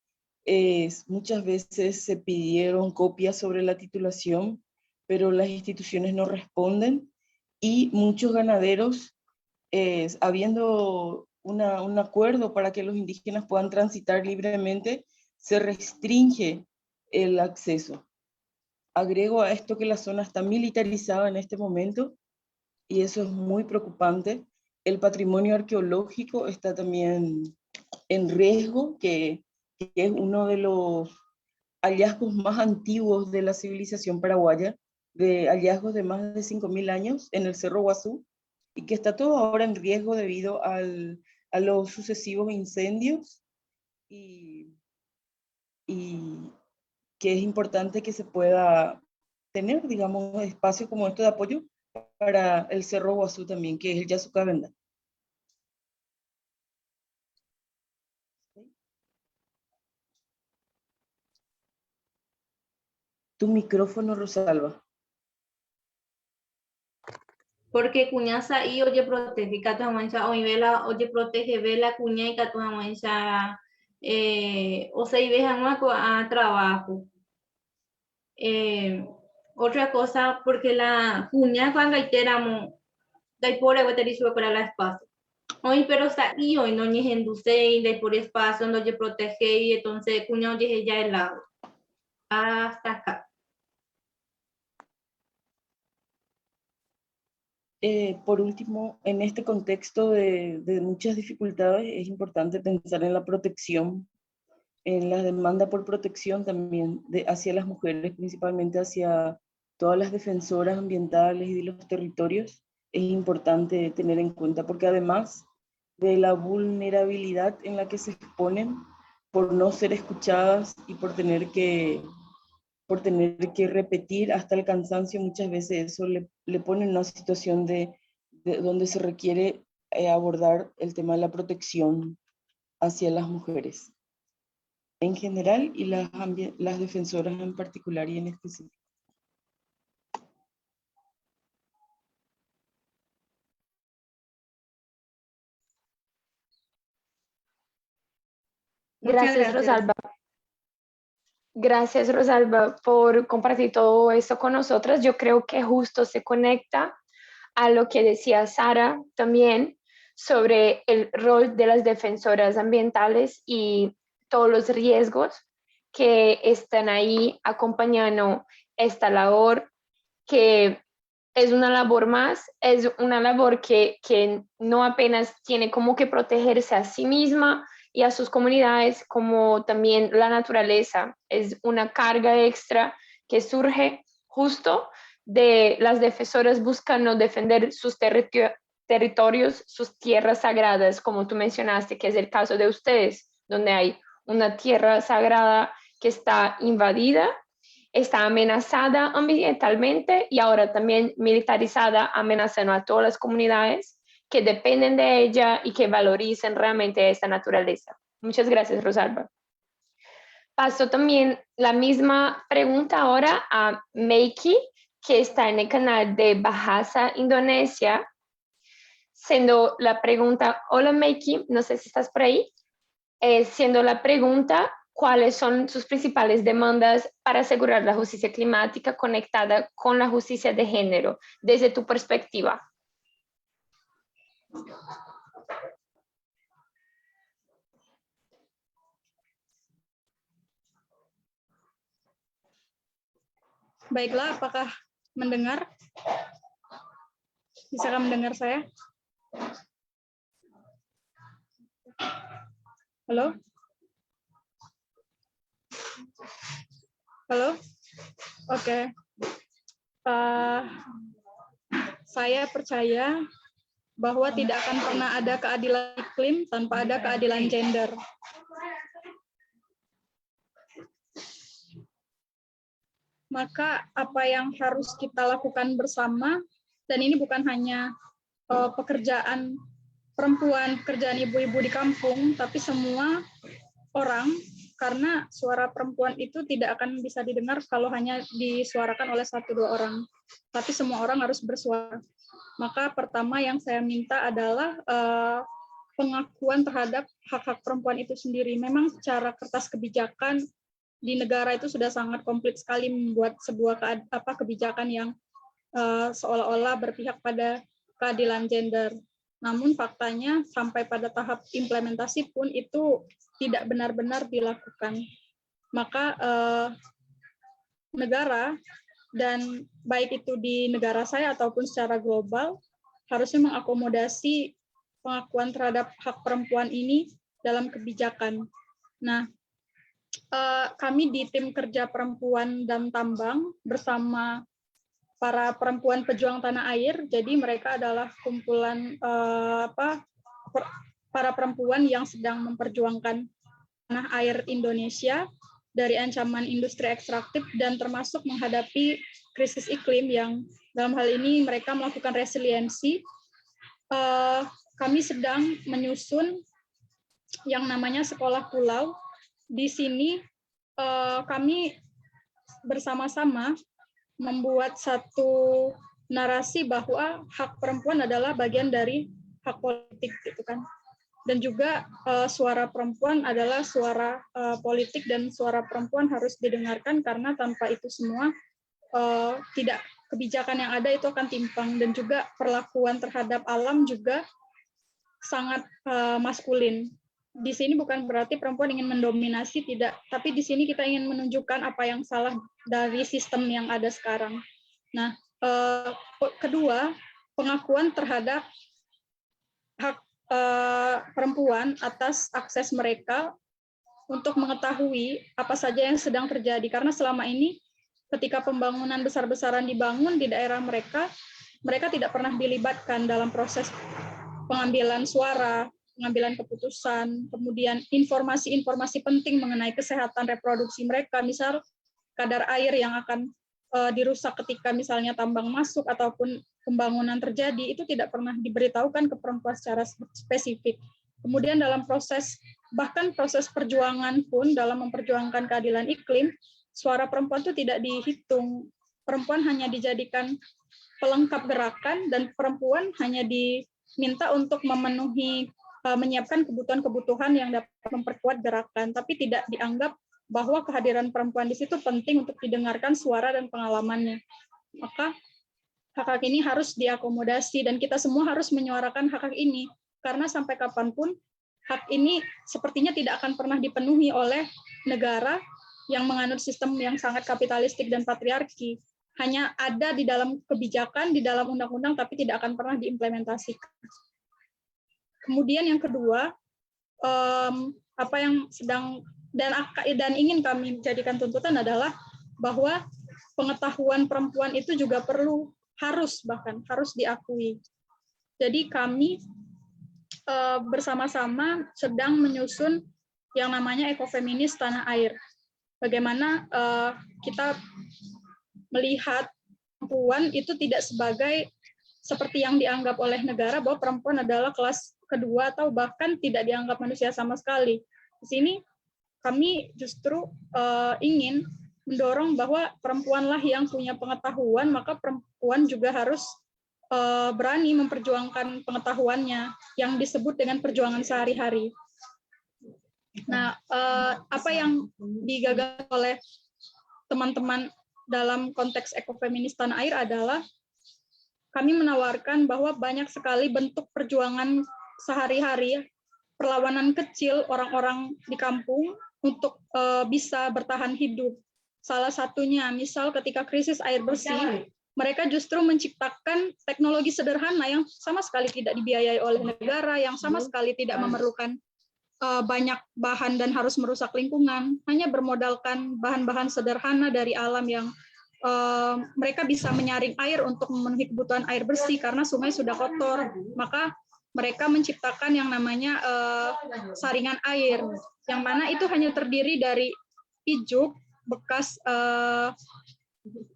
Muchas veces se pidieron copias sobre la titulación, pero las instituciones no responden y muchos ganaderos, habiendo un acuerdo para que los indígenas puedan transitar libremente, se restringe el acceso. Agrego a esto que la zona está militarizada en este momento y eso es muy preocupante. El patrimonio arqueológico está también en riesgo, que es uno de los hallazgos más antiguos de la civilización paraguaya, de hallazgos de más de 5.000 años en el Cerro Guazú, y que está todo ahora en riesgo debido a los sucesivos incendios y que es importante que se pueda tener, digamos, espacios como esto de apoyo para el Cerro Guazú también, que es el Yasucavenda. Tu micrófono, Rosalba. Porque cuñaza y oye protege, catu amancha, o vela, oye protege, vela cuña y catu amancha, o sea, y dejan a trabajo. Otra cosa, porque la cuña cuando hay teramo, da por el para la espacio. Hoy, pero está y hoy no ni enduce y da por espacio, no oye protege y entonces cuña oye ya el lado. Hasta acá. Por último, en este contexto de muchas dificultades, es importante pensar en la protección, en la demanda por protección también hacia las mujeres, principalmente hacia todas las defensoras ambientales y de los territorios. Es importante tener en cuenta, porque además de la vulnerabilidad en la que se exponen por no ser escuchadas y por tener que repetir hasta el cansancio, muchas veces eso le pone en una situación de donde se requiere abordar el tema de la protección hacia las mujeres en general y las defensoras en particular y en específico. Gracias, Rosalba. Gracias, Rosalba, por compartir todo esto con nosotras. Yo creo que justo se conecta a lo que decía Sara también sobre el rol de las defensoras ambientales y todos los riesgos que están ahí acompañando esta labor, que es una labor más, es una labor que no apenas tiene como que protegerse a sí misma y a sus comunidades, como también la naturaleza. Es una carga extra que surge justo de las defensoras buscando defender sus territorios, sus tierras sagradas, como tú mencionaste, que es el caso de ustedes, donde hay una tierra sagrada que está invadida, está amenazada ambientalmente y ahora también militarizada, amenazando a todas las comunidades que dependen de ella y que valoricen realmente esta naturaleza. Muchas gracias, Rosalba. Paso también la misma pregunta ahora a Meiki, que está en el canal de Bahasa Indonesia, siendo la pregunta, hola Meiki, no sé si estás por ahí, siendo la pregunta, ¿cuáles son sus principales demandas para asegurar la justicia climática conectada con la justicia de género, desde tu perspectiva? Baiklah, apakah mendengar? Bisakah mendengar saya? Halo? Halo? Oke. Saya percaya bahwa tidak akan pernah ada keadilan iklim tanpa ada keadilan gender. Maka apa yang harus kita lakukan bersama, dan ini bukan hanya pekerjaan perempuan, pekerjaan ibu-ibu di kampung, tapi semua orang, karena suara perempuan itu tidak akan bisa didengar kalau hanya disuarakan oleh 1-2 orang, tapi semua orang harus bersuara. Maka pertama yang saya minta adalah pengakuan terhadap hak-hak perempuan itu sendiri. Memang secara kertas kebijakan di negara itu sudah sangat kompleks sekali membuat sebuah kebijakan yang seolah-olah berpihak pada keadilan gender. Namun faktanya sampai pada tahap implementasi pun itu tidak benar-benar dilakukan. Maka negara, dan baik itu di negara saya ataupun secara global, harusnya mengakomodasi pengakuan terhadap hak perempuan ini dalam kebijakan. Nah, kami di tim kerja perempuan dan tambang bersama para perempuan pejuang tanah air, jadi mereka adalah kumpulan para perempuan yang sedang memperjuangkan tanah air Indonesia dari ancaman industri ekstraktif dan termasuk menghadapi krisis iklim yang dalam hal ini mereka melakukan resiliensi. Kami sedang menyusun yang namanya sekolah pulau. Di sini kami bersama-sama membuat satu narasi bahwa hak perempuan adalah bagian dari hak politik, gitu kan. Dan juga suara perempuan adalah suara politik dan suara perempuan harus didengarkan karena tanpa itu semua tidak kebijakan yang ada itu akan timpang, dan juga perlakuan terhadap alam juga sangat maskulin. Di sini bukan berarti perempuan ingin mendominasi, tidak, tapi di sini kita ingin menunjukkan apa yang salah dari sistem yang ada sekarang. Nah, kedua, pengakuan terhadap hak perempuan atas akses mereka untuk mengetahui apa saja yang sedang terjadi, karena selama ini ketika pembangunan besar-besaran dibangun di daerah mereka, mereka tidak pernah dilibatkan dalam proses pengambilan suara, pengambilan keputusan, kemudian informasi-informasi penting mengenai kesehatan reproduksi mereka, misal kadar air yang akan dirusak ketika misalnya tambang masuk ataupun pembangunan terjadi, itu tidak pernah diberitahukan ke perempuan secara spesifik. Kemudian dalam proses, bahkan proses perjuangan pun dalam memperjuangkan keadilan iklim, suara perempuan itu tidak dihitung. Perempuan hanya dijadikan pelengkap gerakan dan perempuan hanya diminta untuk menyiapkan kebutuhan-kebutuhan yang dapat memperkuat gerakan, tapi tidak dianggap bahwa kehadiran perempuan di situ penting untuk didengarkan suara dan pengalamannya. Maka hak-hak ini harus diakomodasi dan kita semua harus menyuarakan hak-hak ini, karena sampai kapanpun hak ini sepertinya tidak akan pernah dipenuhi oleh negara yang menganut sistem yang sangat kapitalistik dan patriarki. Hanya ada di dalam kebijakan, di dalam undang-undang, tapi tidak akan pernah diimplementasikan. Kemudian yang kedua, apa yang sedang dan ingin kami jadikan tuntutan adalah bahwa pengetahuan perempuan itu juga harus diakui. Jadi kami bersama-sama sedang menyusun yang namanya ekofeminis tanah air. Bagaimana kita melihat perempuan itu tidak sebagai seperti yang dianggap oleh negara bahwa perempuan adalah kelas kedua atau bahkan tidak dianggap manusia sama sekali. Di sini kami justru ingin mendorong bahwa perempuanlah yang punya pengetahuan, maka perempuan juga harus berani memperjuangkan pengetahuannya yang disebut dengan perjuangan sehari-hari. Nah, apa yang digagas oleh teman-teman dalam konteks ekofeminis tanah air adalah kami menawarkan bahwa banyak sekali bentuk perjuangan sehari-hari, perlawanan kecil orang-orang di kampung untuk bisa bertahan hidup. Salah satunya, misal ketika krisis air bersih, mereka justru menciptakan teknologi sederhana yang sama sekali tidak dibiayai oleh negara, yang sama sekali tidak memerlukan banyak bahan dan harus merusak lingkungan, hanya bermodalkan bahan-bahan sederhana dari alam yang mereka bisa menyaring air untuk memenuhi kebutuhan air bersih karena sungai sudah kotor, maka mereka menciptakan yang namanya saringan air, yang mana itu hanya terdiri dari ijuk bekas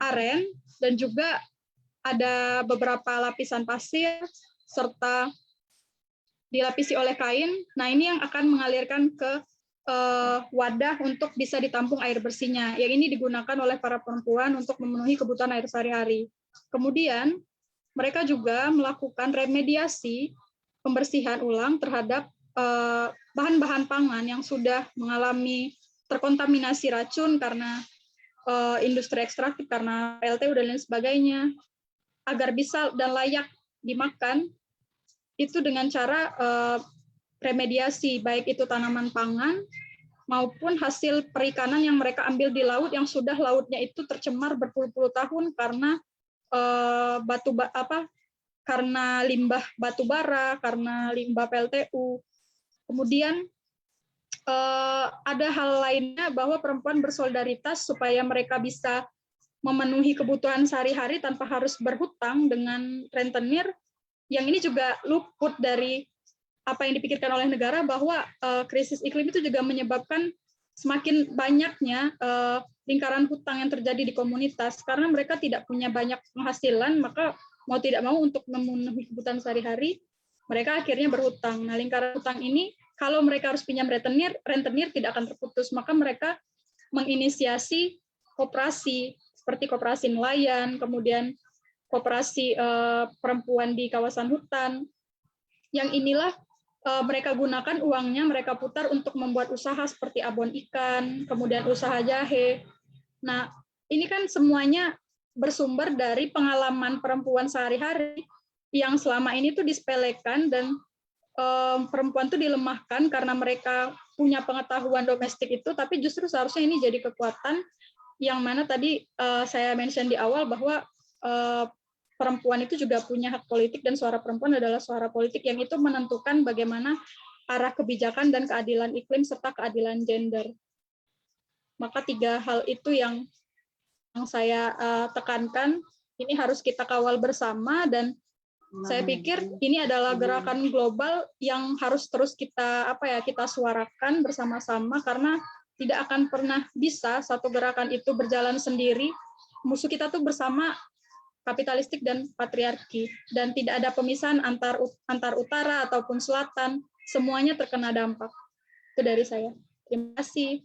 aren dan juga ada beberapa lapisan pasir serta dilapisi oleh kain. Nah, ini yang akan mengalirkan ke wadah untuk bisa ditampung air bersihnya. Yang ini digunakan oleh para perempuan untuk memenuhi kebutuhan air sehari-hari. Kemudian, mereka juga melakukan remediasi pembersihan ulang terhadap bahan-bahan pangan yang sudah mengalami terkontaminasi racun karena industri ekstraktif, karena PLTU dan lain sebagainya, agar bisa dan layak dimakan, itu dengan cara remediasi, baik itu tanaman pangan maupun hasil perikanan yang mereka ambil di laut yang sudah lautnya itu tercemar berpuluh-puluh tahun karena karena limbah batu bara, karena limbah PLTU. Kemudian ada hal lainnya bahwa perempuan bersolidaritas supaya mereka bisa memenuhi kebutuhan sehari-hari tanpa harus berhutang dengan rentenir. Yang ini juga luput dari apa yang dipikirkan oleh negara bahwa krisis iklim itu juga menyebabkan semakin banyaknya lingkaran hutang yang terjadi di komunitas karena mereka tidak punya banyak penghasilan, maka mau tidak mau untuk memenuhi kebutuhan sehari-hari mereka akhirnya berhutang. Nah, lingkaran hutang ini kalau mereka harus pinjam rentenir tidak akan terputus, maka mereka menginisiasi koperasi seperti koperasi nelayan, kemudian koperasi perempuan di kawasan hutan. Yang inilah mereka gunakan uangnya, mereka putar untuk membuat usaha seperti abon ikan, kemudian usaha jahe. Nah, ini kan semuanya bersumber dari pengalaman perempuan sehari-hari yang selama ini tuh disepelekan dan perempuan tuh dilemahkan karena mereka punya pengetahuan domestik itu, tapi justru seharusnya ini jadi kekuatan yang mana tadi saya mention di awal bahwa perempuan itu juga punya hak politik dan suara perempuan adalah suara politik yang itu menentukan bagaimana arah kebijakan dan keadilan iklim serta keadilan gender. Maka 3 hal itu yang saya tekankan, ini harus kita kawal bersama dan saya pikir ini adalah gerakan global yang harus terus kita kita suarakan bersama-sama karena tidak akan pernah bisa satu gerakan itu berjalan sendiri. Musuh kita tuh bersama kapitalistik dan patriarki dan tidak ada pemisahan antar utara ataupun selatan, semuanya terkena dampak. Itu dari saya. Terima kasih.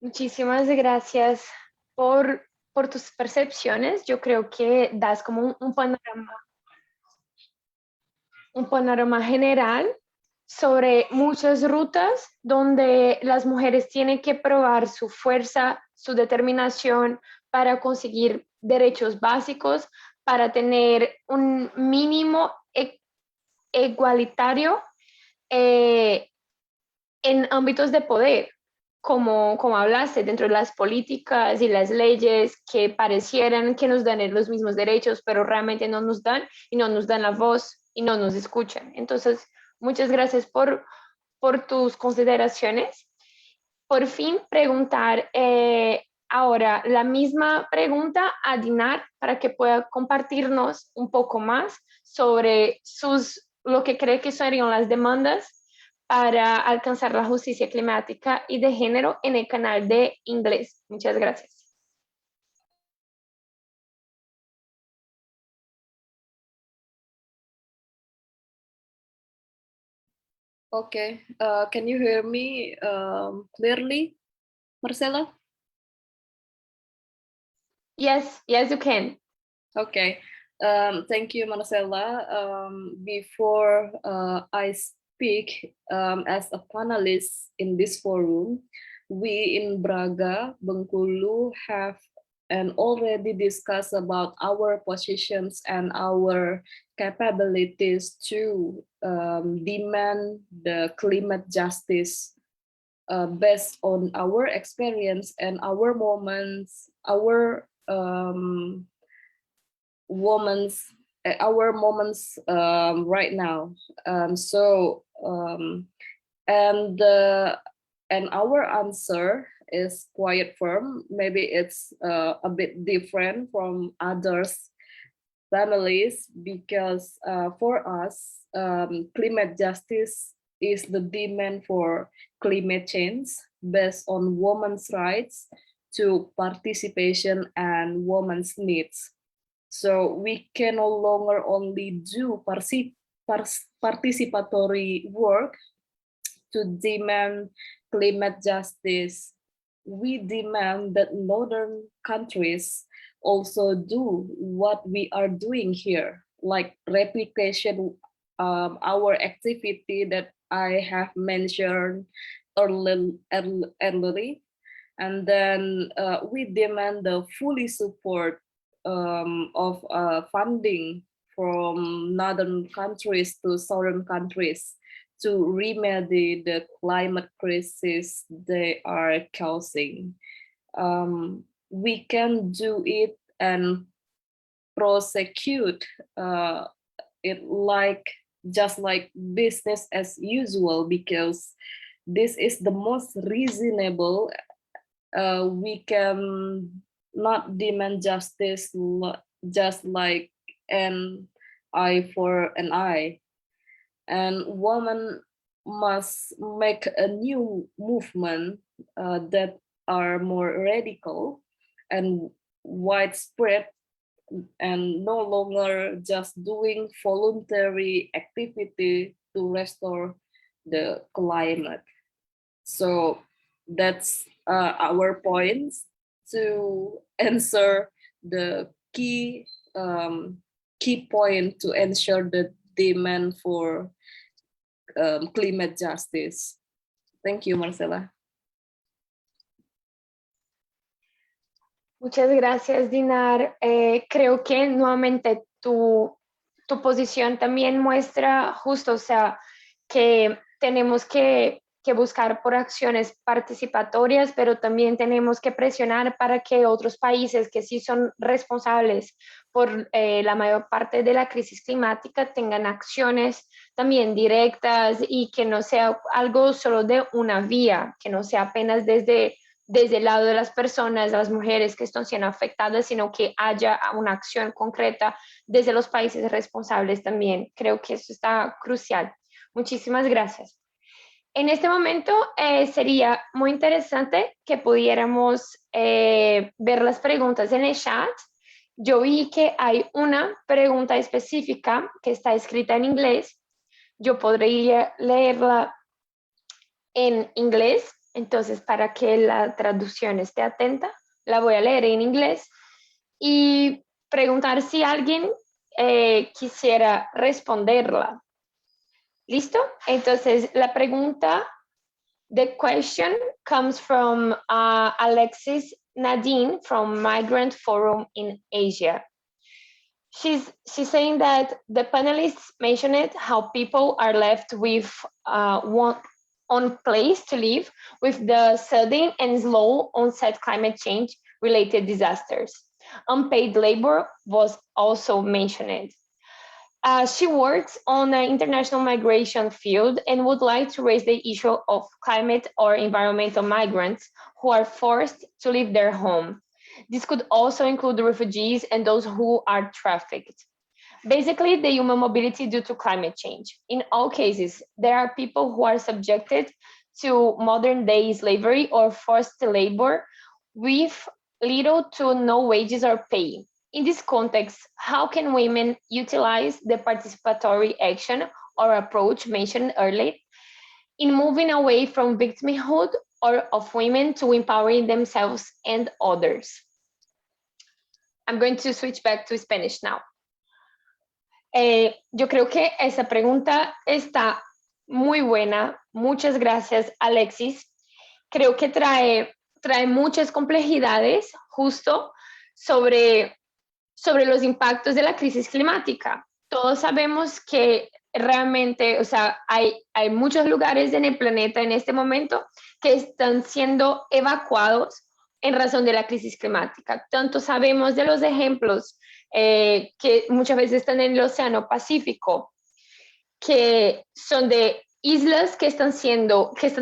Muchísimas gracias por tus percepciones. Yo creo que das como un panorama general sobre muchas rutas donde las mujeres tienen que probar su fuerza, su determinación para conseguir derechos básicos, para tener un mínimo igualitario en ámbitos de poder. Como hablaste, dentro de las políticas y las leyes que parecieran que nos dan los mismos derechos, pero realmente no nos dan y no nos dan la voz y no nos escuchan. Entonces, muchas gracias por tus consideraciones. Por fin, preguntar Ahora, la misma pregunta a Dinar para que pueda compartirnos un poco más sobre lo que cree que serían las demandas para alcanzar la justicia climática y de género en el canal de inglés. Muchas gracias. Okay, can you hear me clearly, Marcela? Yes, you can. Okay, thank you, Marcela. Before I speak as a panelist in this forum, we in Braga, Bengkulu have and already discussed about our positions and our capabilities to demand the climate justice based on our experience and our moments, our moments right now. And our answer is quite firm. Maybe it's a bit different from others families because for us, climate justice is the demand for climate change based on women's rights to participation and women's needs. So we can no longer only do participatory work to demand climate justice. We demand that northern countries also do what we are doing here, like replication our activity that I have mentioned earlier. And then we demand the fully support of funding from northern countries to southern countries to remedy the climate crisis they are causing. We can do it and prosecute it just like business as usual, because this is the most reasonable. We can not demand justice just like an eye for an eye. And women must make a new movement that are more radical and widespread and no longer just doing voluntary activity to restore the climate. So that's our points to answer the key point to ensure the demand for climate justice. Thank you, Marcela. Muchas gracias, Dinar. Creo que nuevamente tu posición también muestra justo, o sea, que tenemos que buscar por acciones participatorias, pero también tenemos que presionar para que otros países que sí son responsables por la mayor parte de la crisis climática tengan acciones también directas y que no sea algo solo de una vía, que no sea apenas desde el lado de las personas, de las mujeres que están siendo afectadas, sino que haya una acción concreta desde los países responsables también. Creo que eso está crucial. Muchísimas gracias. En este momento sería muy interesante que pudiéramos ver las preguntas en el chat. Yo vi que hay una pregunta específica que está escrita en inglés. Yo podría leerla en inglés. Entonces, para que la traducción esté atenta, la voy a leer en inglés y preguntar si alguien quisiera responderla. ¿Listo? Entonces, la pregunta, the question comes from Alexis Nadine from Migrant Forum in Asia. She's saying that the panelists mentioned how people are left with one place to live with the sudden and slow onset climate change related disasters. Unpaid labor was also mentioned. She works on the international migration field and would like to raise the issue of climate or environmental migrants who are forced to leave their home. This could also include refugees and those who are trafficked. Basically, the human mobility due to climate change. In all cases, there are people who are subjected to modern day slavery or forced labor with little to no wages or pay. In this context, how can women utilize the participatory action or approach mentioned earlier in moving away from victimhood or of women to empowering themselves and others? I'm going to switch back to Spanish now. Yo creo que esa pregunta está muy buena. Muchas gracias, Alexis. Creo que trae muchas complejidades justo sobre los impactos de la crisis climática. Todos sabemos que realmente, o sea, hay muchos lugares en el planeta en este momento que están siendo evacuados en razón de la crisis climática. Tanto sabemos de los ejemplos que muchas veces están en el Océano Pacífico, que son de islas que están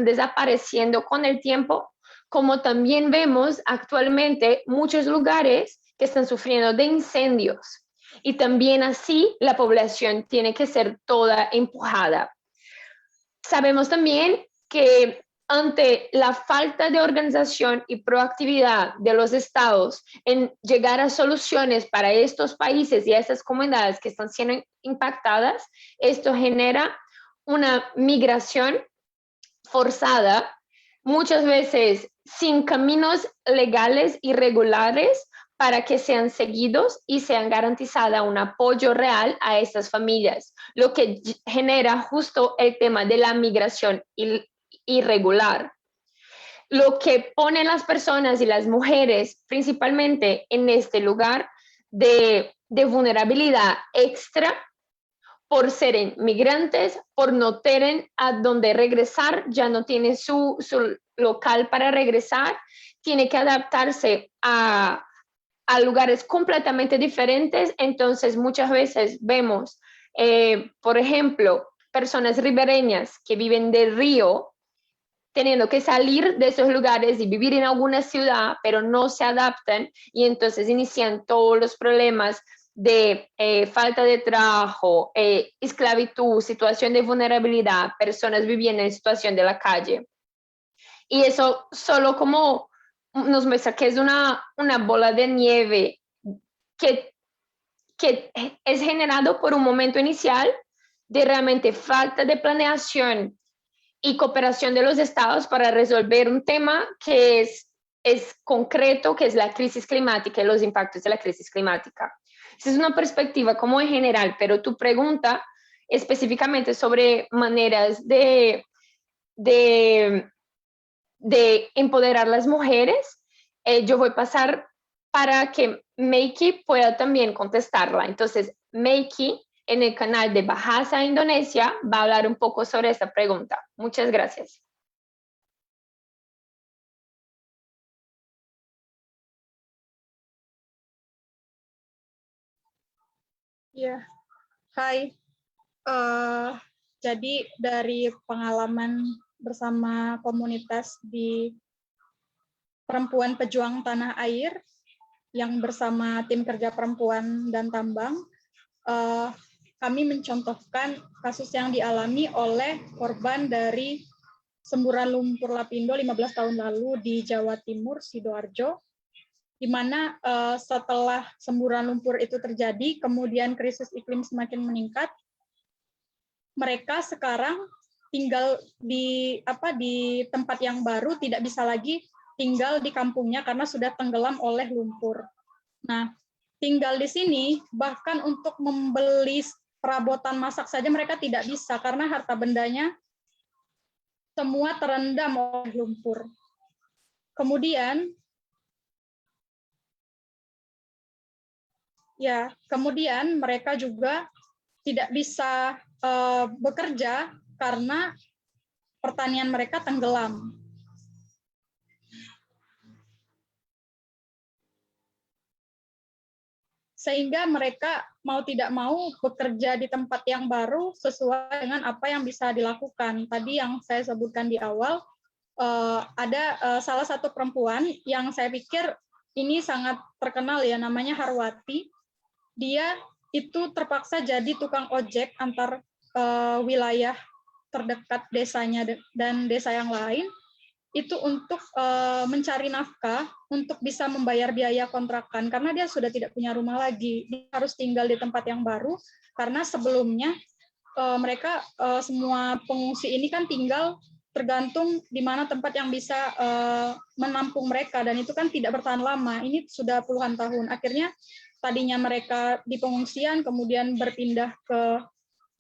desapareciendo con el tiempo, como también vemos actualmente muchos lugares que están sufriendo de incendios. Y también así la población tiene que ser toda empujada. Sabemos también que ante la falta de organización y proactividad de los estados en llegar a soluciones para estos países y a estas comunidades que están siendo impactadas, esto genera una migración forzada, muchas veces sin caminos legales y regulares para que sean seguidos y sean garantizada un apoyo real a estas familias, lo que genera justo el tema de la migración irregular. Lo que pone a las personas y las mujeres principalmente en este lugar de vulnerabilidad extra por ser migrantes, por no tener a dónde regresar, ya no tiene su local para regresar, tiene que adaptarse a lugares completamente diferentes. Entonces muchas veces vemos, por ejemplo, personas ribereñas que viven del río teniendo que salir de esos lugares y vivir en alguna ciudad, pero no se adaptan y entonces inician todos los problemas de falta de trabajo, esclavitud, situación de vulnerabilidad, personas viviendo en situación de la calle. Y eso solo como nos muestra que es una bola de nieve que es generado por un momento inicial de realmente falta de planeación y cooperación de los estados para resolver un tema que es concreto, que es la crisis climática y los impactos de la crisis climática. Esa es una perspectiva como en general, pero tu pregunta específicamente sobre maneras de empoderar a las mujeres, yo voy a pasar para que Meiki pueda también contestarla. Entonces, Meiki, en el canal de Bahasa Indonesia, va a hablar un poco sobre esta pregunta. Muchas gracias. Ya, hai. Jadi dari pengalaman bersama komunitas di Perempuan Pejuang Tanah Air yang bersama tim kerja perempuan dan tambang, kami mencontohkan kasus yang dialami oleh korban dari semburan lumpur lapindo 15 tahun lalu di Jawa Timur, Sidoarjo, di mana setelah semburan lumpur itu terjadi, kemudian krisis iklim semakin meningkat, mereka sekarang tinggal di tempat yang baru, tidak bisa lagi tinggal di kampungnya karena sudah tenggelam oleh lumpur. Nah, tinggal di sini bahkan untuk membeli perabotan masak saja mereka tidak bisa karena harta bendanya semua terendam oleh lumpur. Kemudian mereka juga tidak bisa bekerja karena pertanian mereka tenggelam. sehingga mereka mau tidak mau bekerja di tempat yang baru sesuai dengan apa yang bisa dilakukan. Tadi yang saya sebutkan di awal, ada salah satu perempuan yang saya pikir ini sangat terkenal ya, namanya Harwati. Dia itu terpaksa jadi tukang ojek antar wilayah terdekat desanya dan desa yang lain, itu untuk mencari nafkah untuk bisa membayar biaya kontrakan karena dia sudah tidak punya rumah lagi. Dia harus tinggal di tempat yang baru karena sebelumnya mereka semua pengungsi ini kan tinggal tergantung di mana tempat yang bisa menampung mereka, dan itu kan tidak bertahan lama. Ini sudah puluhan tahun. Akhirnya tadinya mereka di pengungsian kemudian berpindah ke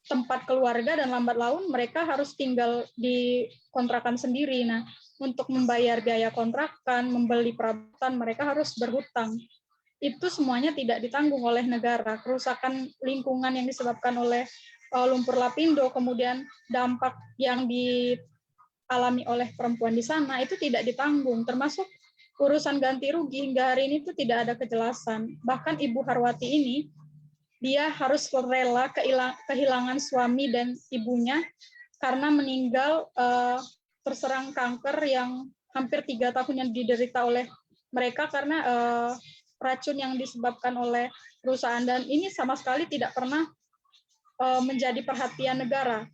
tempat keluarga, dan lambat laun mereka harus tinggal di kontrakan sendiri. Nah, untuk membayar biaya kontrakan, membeli perabot, mereka harus berhutang. Itu semuanya tidak ditanggung oleh negara. Kerusakan lingkungan yang disebabkan oleh lumpur lapindo, kemudian dampak yang dialami oleh perempuan di sana, itu tidak ditanggung. Termasuk urusan ganti rugi hingga hari ini itu tidak ada kejelasan. Bahkan Ibu Harwati ini, dia harus rela kehilangan suami dan ibunya karena meninggal terserang kanker yang hampir 3 tahun yang diderita oleh mereka karena racun yang disebabkan oleh perusahaan, dan ini sama sekali tidak pernah menjadi perhatian negara.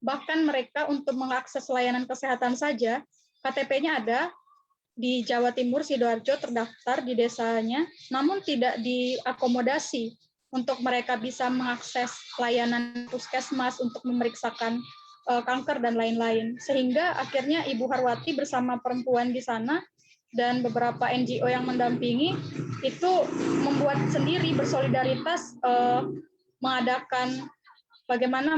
Bahkan mereka untuk mengakses layanan kesehatan saja, KTP-nya ada di Jawa Timur, Sidoarjo, terdaftar di desanya, namun tidak diakomodasi untuk mereka bisa mengakses layanan puskesmas untuk memeriksakan kanker dan lain-lain. Sehingga akhirnya Ibu Harwati bersama perempuan di sana dan beberapa NGO yang mendampingi itu membuat sendiri, bersolidaritas, mengadakan bagaimana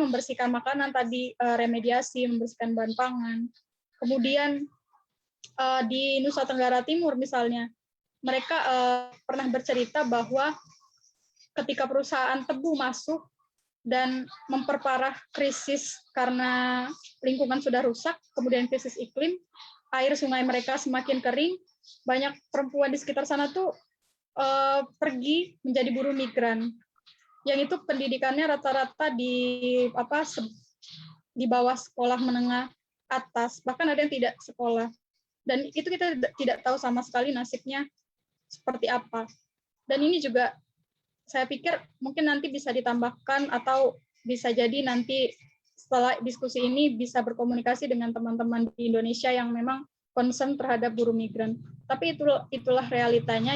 membersihkan makanan tadi, remediasi, membersihkan bahan pangan. Kemudian di Nusa Tenggara Timur misalnya, mereka pernah bercerita bahwa ketika perusahaan tebu masuk dan memperparah krisis karena lingkungan sudah rusak, kemudian krisis iklim, air sungai mereka semakin kering, banyak perempuan di sekitar sana tuh pergi menjadi buruh migran. Yang itu pendidikannya rata-rata di bawah sekolah menengah atas, bahkan ada yang tidak sekolah. Dan itu kita tidak tahu sama sekali nasibnya seperti apa. Dan ini juga saya pikir mungkin nanti bisa ditambahkan atau bisa jadi nanti setelah diskusi ini bisa berkomunikasi dengan teman-teman di Indonesia yang memang concern terhadap buruh migran. Tapi itulah realitanya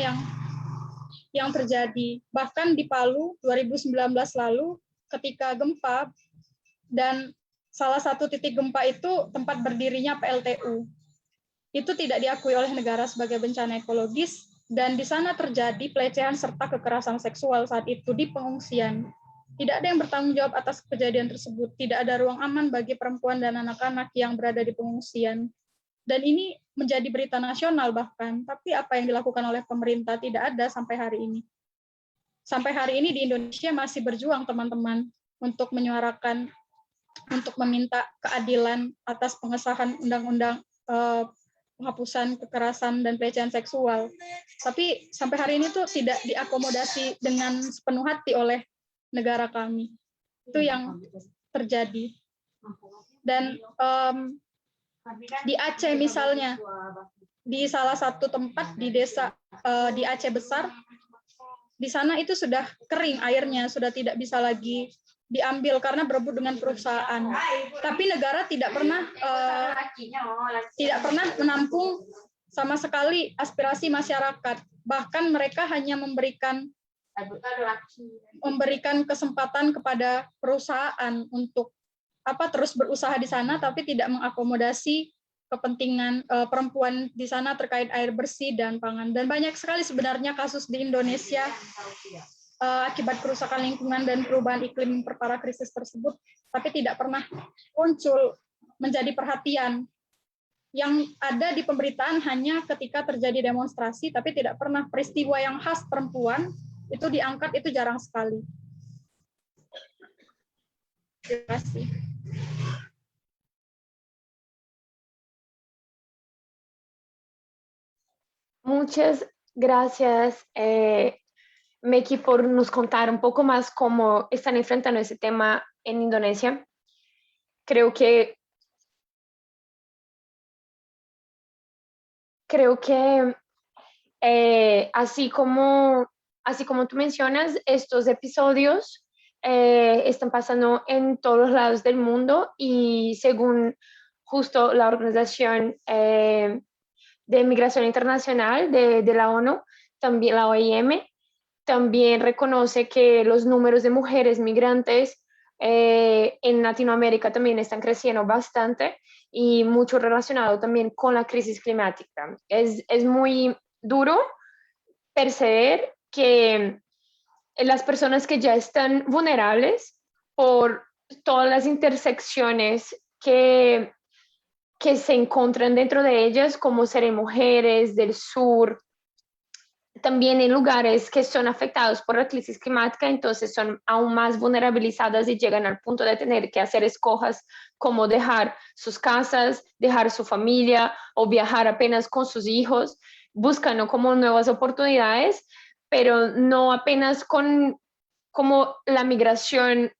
yang terjadi. Bahkan di Palu 2019 lalu ketika gempa, dan salah satu titik gempa itu tempat berdirinya PLTU. Itu tidak diakui oleh negara sebagai bencana ekologis, dan di sana terjadi pelecehan serta kekerasan seksual saat itu di pengungsian. Tidak ada yang bertanggung jawab atas kejadian tersebut. Tidak ada ruang aman bagi perempuan dan anak-anak yang berada di pengungsian. Dan ini menjadi berita nasional bahkan, tapi apa yang dilakukan oleh pemerintah tidak ada sampai hari ini. Sampai hari ini di Indonesia masih berjuang teman-teman untuk menyuarakan, untuk meminta keadilan atas pengesahan undang-undang penghapusan kekerasan dan pelecehan seksual. Tapi sampai hari ini tuh tidak diakomodasi dengan sepenuh hati oleh negara kami. Itu yang terjadi. Dan di Aceh misalnya, di salah satu tempat di desa di Aceh Besar, di sana itu sudah kering airnya, sudah tidak bisa lagi diambil karena berebut dengan perusahaan. Tapi negara tidak pernah menampung sama sekali aspirasi masyarakat. Bahkan mereka hanya memberikan kesempatan kepada perusahaan untuk terus berusaha di sana, tapi tidak mengakomodasi kepentingan perempuan di sana terkait air bersih dan pangan. Dan banyak sekali sebenarnya kasus di Indonesia akibat kerusakan lingkungan dan perubahan iklim memperparah krisis tersebut, tapi tidak pernah muncul menjadi perhatian. Yang ada di pemberitaan hanya ketika terjadi demonstrasi, tapi tidak pernah peristiwa yang khas perempuan itu diangkat, itu jarang sekali. Terima kasih. Muchas Gracias, Meki, por nos contar un poco más cómo están enfrentando ese tema en Indonesia. Creo que así como tú mencionas, estos episodios están pasando en todos los lados del mundo y según justo la Organización de Migración Internacional de la ONU, también la OIM, también reconoce que los números de mujeres migrantes en Latinoamérica también están creciendo bastante y mucho relacionado también con la crisis climática. Es muy duro percibir que las personas que ya están vulnerables por todas las intersecciones que se encuentran dentro de ellas, como ser mujeres del sur, también en lugares que son afectados por la crisis climática, entonces son aún más vulnerabilizadas y llegan al punto de tener que hacer escojas como dejar sus casas, dejar su familia o viajar apenas con sus hijos, buscando como nuevas oportunidades, pero no apenas con como la migración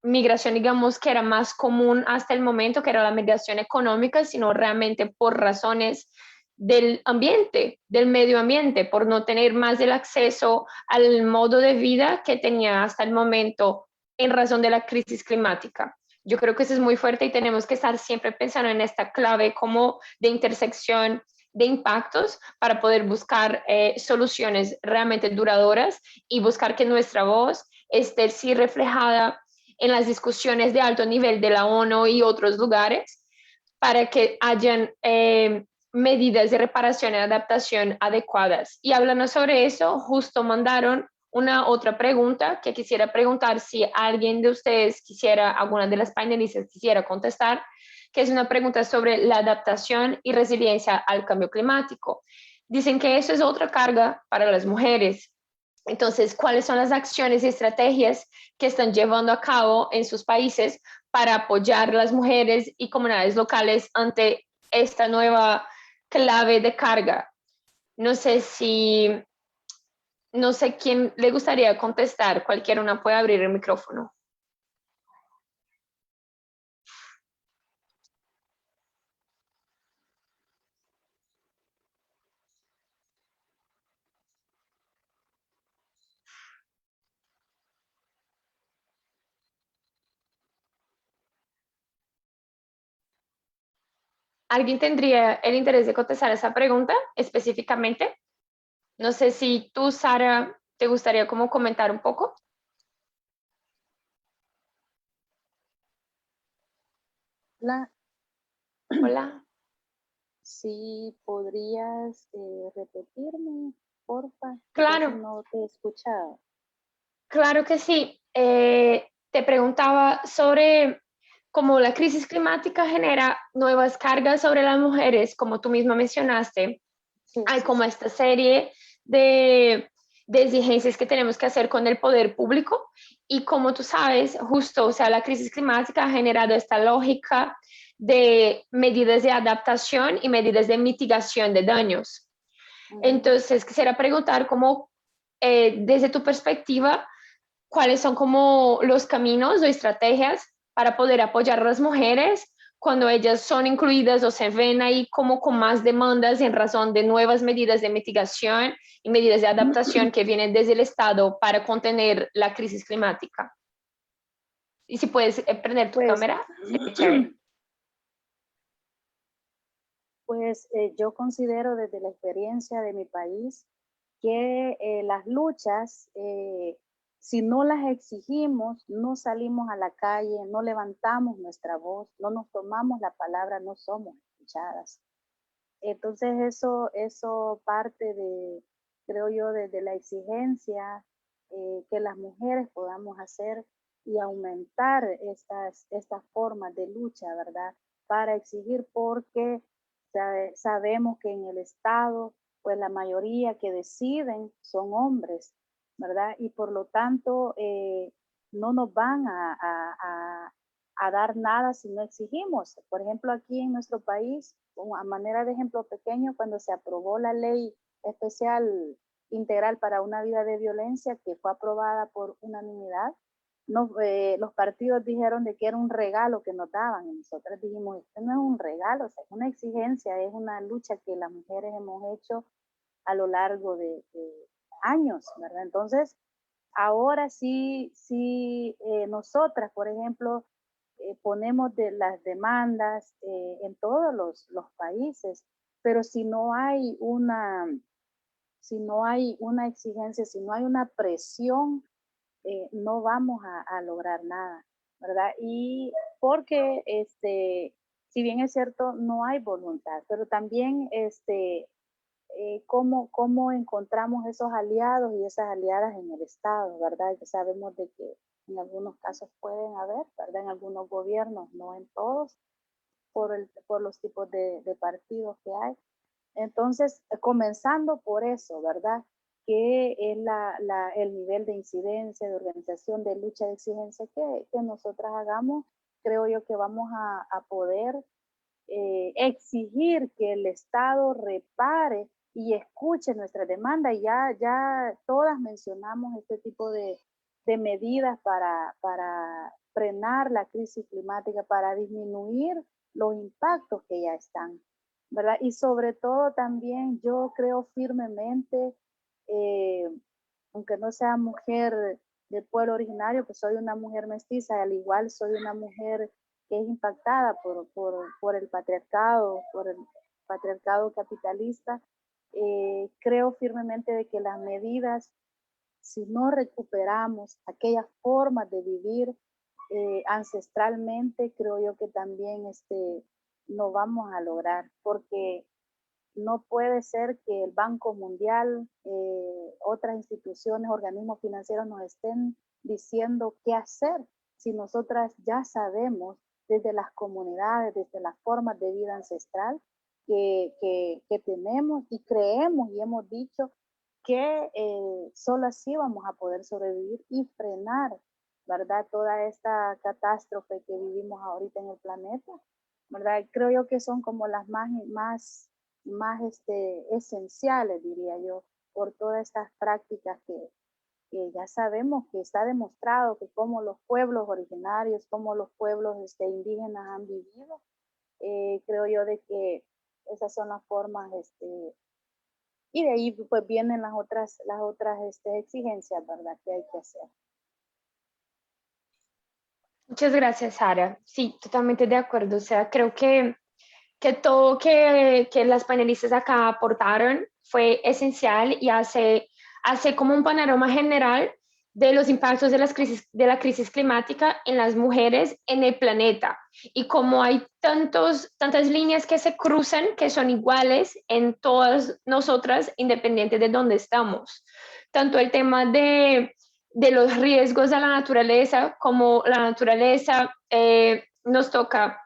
migración, digamos, que era más común hasta el momento, que era la migración económica, sino realmente por razones del ambiente, del medio ambiente, por no tener más el acceso al modo de vida que tenía hasta el momento en razón de la crisis climática. Yo creo que eso es muy fuerte y tenemos que estar siempre pensando en esta clave como de intersección de impactos para poder buscar soluciones realmente duraderas y buscar que nuestra voz esté sí reflejada en las discusiones de alto nivel de la ONU y otros lugares para que hayan medidas de reparación y adaptación adecuadas. Y hablando sobre eso, justo mandaron una otra pregunta que quisiera preguntar si alguien de ustedes quisiera, alguna de las panelistas quisiera contestar, que es una pregunta sobre la adaptación y resiliencia al cambio climático. Dicen que eso es otra carga para las mujeres. Entonces, ¿cuáles son las acciones y estrategias que están llevando a cabo en sus países para apoyar a las mujeres y comunidades locales ante esta nueva clave de carga? No sé quién le gustaría contestar. Cualquiera una puede abrir el micrófono. ¿Alguien tendría el interés de contestar esa pregunta específicamente? No sé si tú, Sara, te gustaría como comentar un poco. Hola. Sí, podrías repetirme, porfa. Claro. No te he escuchado. Claro que sí. Te preguntaba sobre cómo la crisis climática genera nuevas cargas sobre las mujeres, como tú misma mencionaste. Sí, Hay sí, como sí. esta serie de exigencias que tenemos que hacer con el poder público y como tú sabes, justo, o sea, la crisis climática ha generado esta lógica de medidas de adaptación y medidas de mitigación de daños. Entonces, quisiera preguntar cómo, desde tu perspectiva, cuáles son como los caminos o estrategias para poder apoyar a las mujeres cuando ellas son incluidas o se ven ahí como con más demandas en razón de nuevas medidas de mitigación y medidas de adaptación que vienen desde el Estado para contener la crisis climática. Y si puedes prender tu cámara, sería chévere. Pues yo considero desde la experiencia de mi país que las luchas, si no las exigimos, no salimos a la calle, no levantamos nuestra voz, no nos tomamos la palabra, no somos escuchadas. Entonces eso parte de, creo yo, desde la exigencia que las mujeres podamos hacer y aumentar estas formas de lucha, ¿verdad? Para exigir porque sabemos que en el Estado, pues la mayoría que deciden son hombres, ¿verdad? Y por lo tanto, no nos van a dar nada si no exigimos. Por ejemplo, aquí en nuestro país, a manera de ejemplo pequeño, cuando se aprobó la ley especial integral para una vida de violencia que fue aprobada por unanimidad. Los partidos dijeron de que era un regalo que nos daban y nosotros dijimos, esto no es un regalo, o sea, es una exigencia, es una lucha que las mujeres hemos hecho a lo largo de años, ¿verdad? Entonces, ahora sí, nosotras, por ejemplo, ponemos las demandas en todos los países, pero si no hay una exigencia, si no hay una presión, no vamos a lograr nada, ¿verdad? Y porque, si bien es cierto, no hay voluntad, pero también, cómo encontramos esos aliados y esas aliadas en el Estado, ¿verdad? Que sabemos de que en algunos casos pueden haber, ¿verdad? En algunos gobiernos, no en todos, por los tipos de partidos que hay. Entonces, comenzando por eso, ¿verdad? Que es el nivel de incidencia, de organización, de lucha, de exigencia que nosotras hagamos, creo yo que vamos a poder exigir que el Estado repare y escuche nuestra demanda. Ya todas mencionamos este tipo de medidas para frenar la crisis climática, para disminuir los impactos que ya están, ¿verdad? Y sobre todo también yo creo firmemente, aunque no sea mujer del pueblo originario, que soy una mujer mestiza, al igual soy una mujer que es impactada por el patriarcado capitalista. Creo firmemente de que las medidas, si no recuperamos aquellas formas de vivir ancestralmente, creo yo que también no vamos a lograr, porque no puede ser que el Banco Mundial, otras instituciones, organismos financieros nos estén diciendo qué hacer, si nosotras ya sabemos desde las comunidades, desde las formas de vida ancestral que tenemos y creemos y hemos dicho que solo así vamos a poder sobrevivir y frenar, ¿verdad? Toda esta catástrofe que vivimos ahorita en el planeta, ¿verdad? Creo yo que son como las más esenciales, diría yo, por todas estas prácticas que ya sabemos que está demostrado que como los pueblos originarios, como los pueblos indígenas han vivido. Creo yo de que esas son las formas, y de ahí pues vienen las otras exigencias, ¿verdad? Que hay que hacer. Muchas gracias, Sara. Sí, totalmente de acuerdo. O sea, creo que todo que las panelistas acá aportaron fue esencial y hace como un panorama general de los impactos de la crisis climática en las mujeres en el planeta y cómo hay tantas líneas que se cruzan que son iguales en todas nosotras, independiente de dónde estamos. Tanto el tema de los riesgos a la naturaleza, como la naturaleza nos toca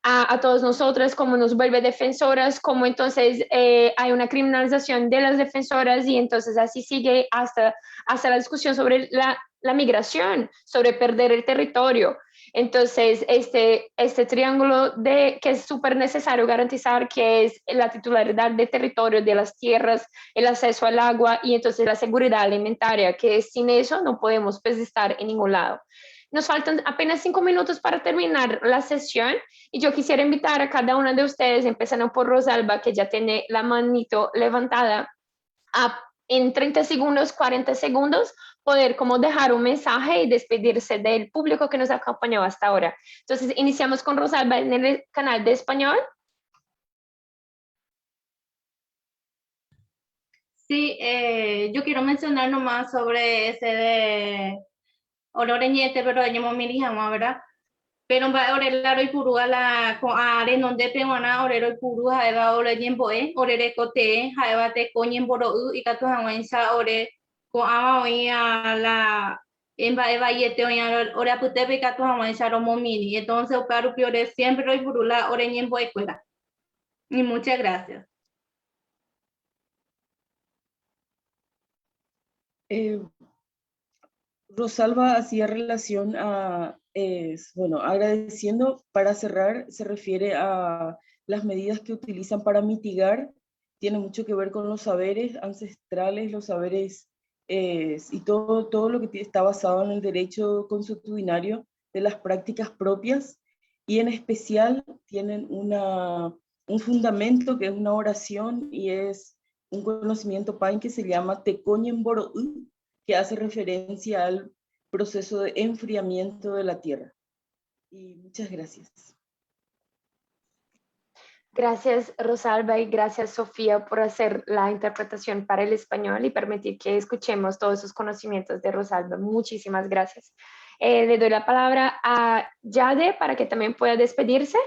a todos nosotras, como nos vuelve defensoras, como entonces hay una criminalización de las defensoras y entonces así sigue hasta la discusión sobre la migración, sobre perder el territorio. Entonces, este triángulo que es súper necesario garantizar, que es la titularidad de territorio, de las tierras, el acceso al agua y entonces la seguridad alimentaria, que sin eso no podemos pues, estar en ningún lado. Nos faltan apenas 5 minutos para terminar la sesión y yo quisiera invitar a cada una de ustedes, empezando por Rosalba, que ya tiene la manito levantada, a en 30 segundos, 40 segundos, poder como dejar un mensaje y despedirse del público que nos acompañó hasta ahora. Entonces, iniciamos con Rosalba en el canal de español. Sí, yo quiero mencionar nomás sobre ese de Ororeñete, pero llamo Mirijama, ¿verdad? Pero va orelaro y puru a la are donde pewana orero y puru jaeva ore yemboe orere kote jaeva te coñen boro y catu hanwensa ore ko ama hoy a la emba eva yete hoy ore apute pe catu hanwensa romo mini. Entonces oparu piore siempre hoy puru la ore yemboe cuela. Y muchas gracias. Rosalba hacía relación a, bueno, agradeciendo, para cerrar, se refiere a las medidas que utilizan para mitigar tiene mucho que ver con los saberes ancestrales, los saberes y todo lo que está basado en el derecho consuetudinario de las prácticas propias, y en especial tienen un fundamento que es una oración y es un conocimiento pain que se llama Tecoñen Boro'u, que hace referencia al proceso de enfriamiento de la tierra. Y muchas gracias. Gracias, Rosalba, y gracias, Sofía, por hacer la interpretación para el español y permitir que escuchemos todos esos conocimientos de Rosalba. Muchísimas gracias. Le doy la palabra a Yade para que también pueda despedirse.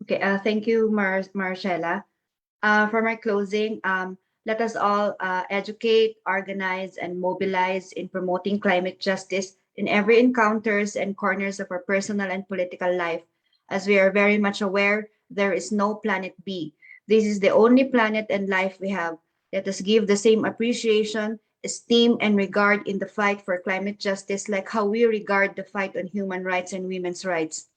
Okay, thank you, Marcella. For my closing, let us all educate, organize, and mobilize in promoting climate justice in every encounters and corners of our personal and political life. As we are very much aware, there is no planet B. This is the only planet and life we have. Let us give the same appreciation, esteem, and regard in the fight for climate justice like how we regard the fight on human rights and women's rights.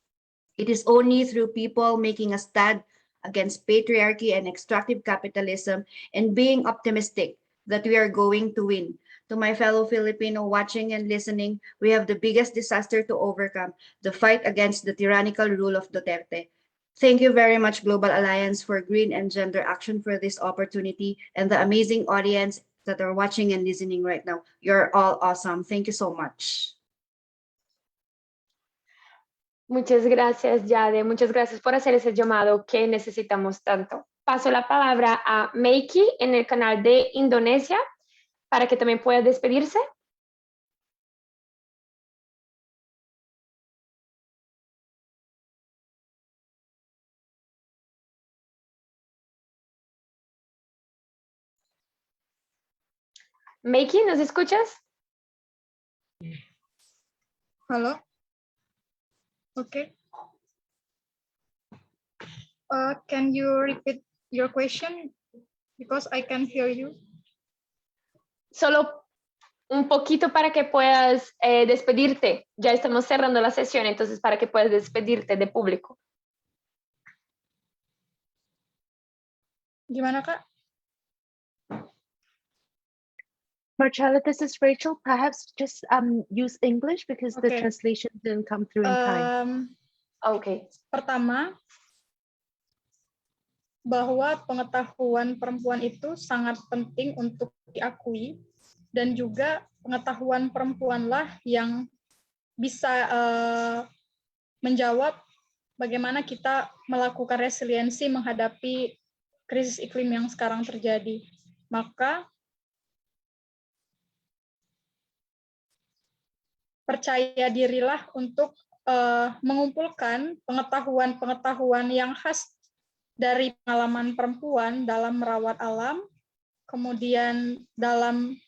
It is only through people making a stand against patriarchy and extractive capitalism and being optimistic that we are going to win. To my fellow Filipino watching and listening, we have the biggest disaster to overcome, the fight against the tyrannical rule of Duterte. Thank you very much, Global Alliance for Green and Gender Action, for this opportunity, and the amazing audience that are watching and listening right now. You're all awesome. Thank you so much. Muchas gracias, Yade. Muchas gracias por hacer ese llamado que necesitamos tanto. Paso la palabra a Meiki en el canal de Indonesia para que también pueda despedirse. Meiki, ¿nos escuchas? Halo. Okay. Can you repeat your question? Because I can hear you. Solo un poquito para que puedas despedirte. Ya estamos cerrando la sesión, entonces para que puedas despedirte de público. Gimana, Kak? Marcella, this is Rachel. Perhaps just use English because the Okay. translation didn't come through in time. Okay. Pertama, bahwa pengetahuan perempuan itu sangat penting untuk diakui, dan juga pengetahuan perempuanlah yang bisa menjawab bagaimana kita melakukan resiliensi menghadapi krisis iklim yang sekarang terjadi. Maka percaya dirilah untuk mengumpulkan pengetahuan-pengetahuan yang khas dari pengalaman perempuan dalam merawat alam, kemudian dalam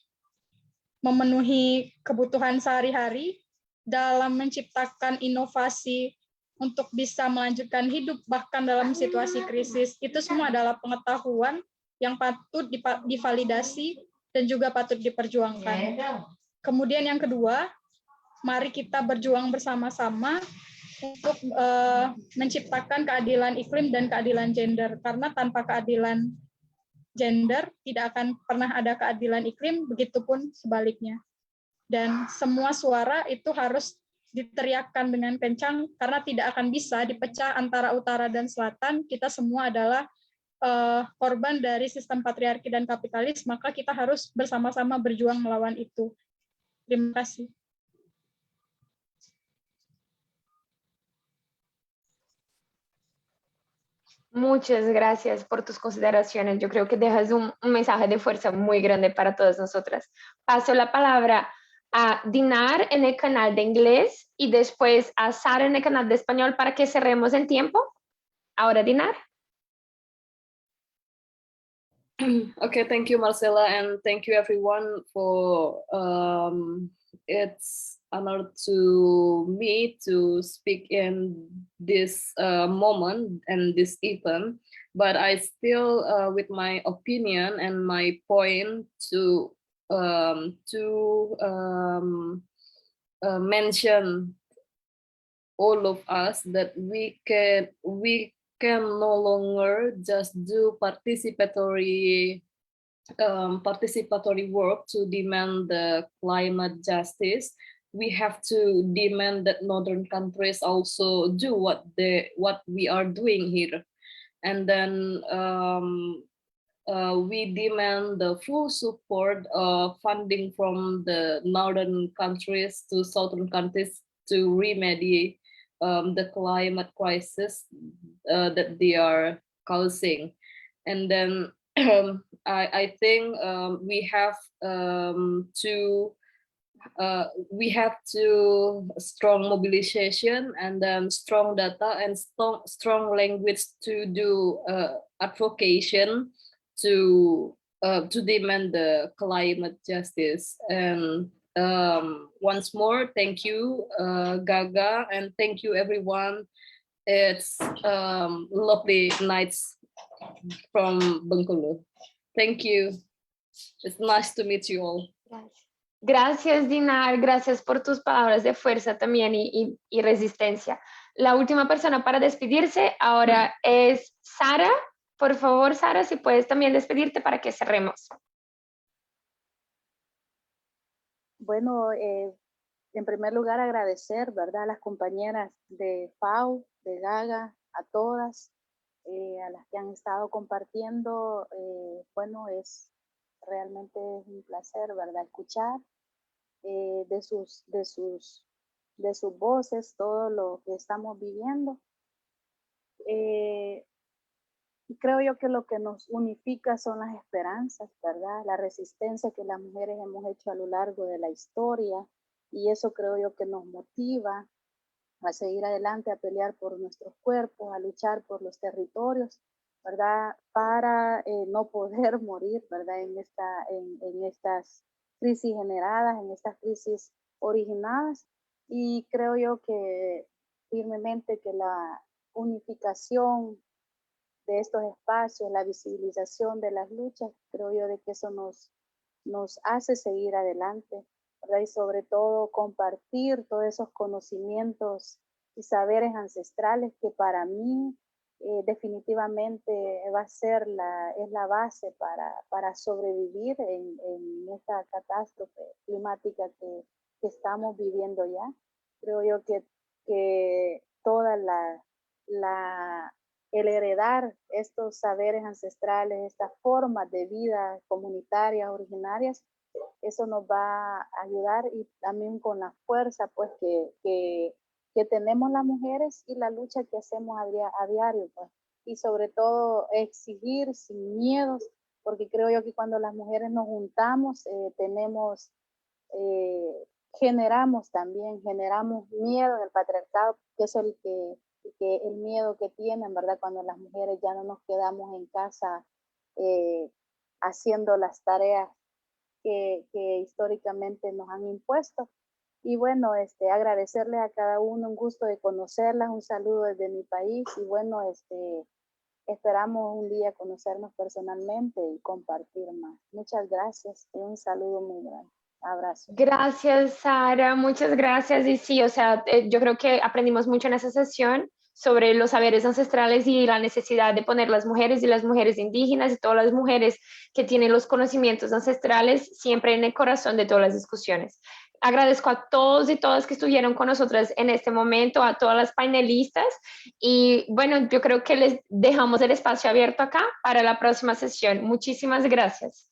memenuhi kebutuhan sehari-hari, dalam menciptakan inovasi untuk bisa melanjutkan hidup bahkan dalam situasi krisis. Itu semua adalah pengetahuan yang patut divalidasi dan juga patut diperjuangkan. Kemudian yang kedua, mari kita berjuang bersama-sama untuk menciptakan keadilan iklim dan keadilan gender. Karena tanpa keadilan gender, tidak akan pernah ada keadilan iklim, begitupun sebaliknya. Dan semua suara itu harus diteriakkan dengan kencang, karena tidak akan bisa dipecah antara utara dan selatan. Kita semua adalah korban dari sistem patriarki dan kapitalis, maka kita harus bersama-sama berjuang melawan itu. Terima kasih. Muchas gracias por tus consideraciones. Yo creo que dejas un mensaje de fuerza muy grande para todas nosotras. Paso la palabra a Dinar en el canal de inglés y después a Sara en el canal de español para que cerremos el tiempo. Ahora, Dinar. Okay, thank you, Marcella, and thank you everyone for it's honor to me to speak in this moment and this event, but I still with my opinion and my point to mention all of us that we can no longer just do participatory work to demand the climate justice. We have to demand that northern countries also do what we are doing here, and then we demand the full support of funding from the northern countries to southern countries to remedy the climate crisis that they are causing. And then I think we have to strong mobilization and then strong data and strong language to do advocacy to demand the climate justice. And once more, thank you, Gaga, and thank you, everyone. It's lovely nights from Bengkulu. Thank you. It's nice to meet you all. Gracias, Dinar. Gracias por tus palabras de fuerza también y resistencia. La última persona para despedirse ahora es Sara. Por favor, Sara, si puedes también despedirte para que cerremos. Bueno, en primer lugar agradecer, ¿verdad?, a las compañeras de FAO, de Gaga, a todas, a las que han estado compartiendo. Bueno, es realmente un placer, ¿verdad?, escuchar de sus voces todo lo que estamos viviendo. Y creo yo que lo que nos unifica son las esperanzas, ¿verdad? La resistencia que las mujeres hemos hecho a lo largo de la historia, y eso creo yo que nos motiva a seguir adelante, a pelear por nuestros cuerpos, a luchar por los territorios, ¿verdad? Para no poder morir, ¿verdad? En estas crisis generadas, en estas crisis originadas. Y creo yo que firmemente que la unificación de estos espacios, la visibilización de las luchas, creo yo de que eso nos hace seguir adelante, ¿verdad? Y sobre todo compartir todos esos conocimientos y saberes ancestrales que para mí definitivamente va a ser la base para sobrevivir en esta catástrofe climática que estamos viviendo ya. Creo yo que toda el heredar estos saberes ancestrales, estas formas de vida comunitarias, originarias, eso nos va a ayudar, y también con la fuerza pues que tenemos las mujeres y la lucha que hacemos a diario, pues. Y sobre todo exigir sin miedos, porque creo yo que cuando las mujeres nos juntamos, generamos miedo en el patriarcado, que es el miedo que tienen, ¿verdad? Cuando las mujeres ya no nos quedamos en casa haciendo las tareas que históricamente nos han impuesto. Y bueno, agradecerles a cada uno, un gusto de conocerlas, un saludo desde mi país, y bueno, esperamos un día conocernos personalmente y compartir más. Muchas gracias y un saludo muy grande. Abrazo. Gracias, Sara, muchas gracias. Y sí, o sea, yo creo que aprendimos mucho en esa sesión sobre los saberes ancestrales y la necesidad de poner las mujeres y las mujeres indígenas y todas las mujeres que tienen los conocimientos ancestrales siempre en el corazón de todas las discusiones. Agradezco a todos y todas que estuvieron con nosotras en este momento, a todas las panelistas, y bueno, yo creo que les dejamos el espacio abierto acá para la próxima sesión. Muchísimas gracias.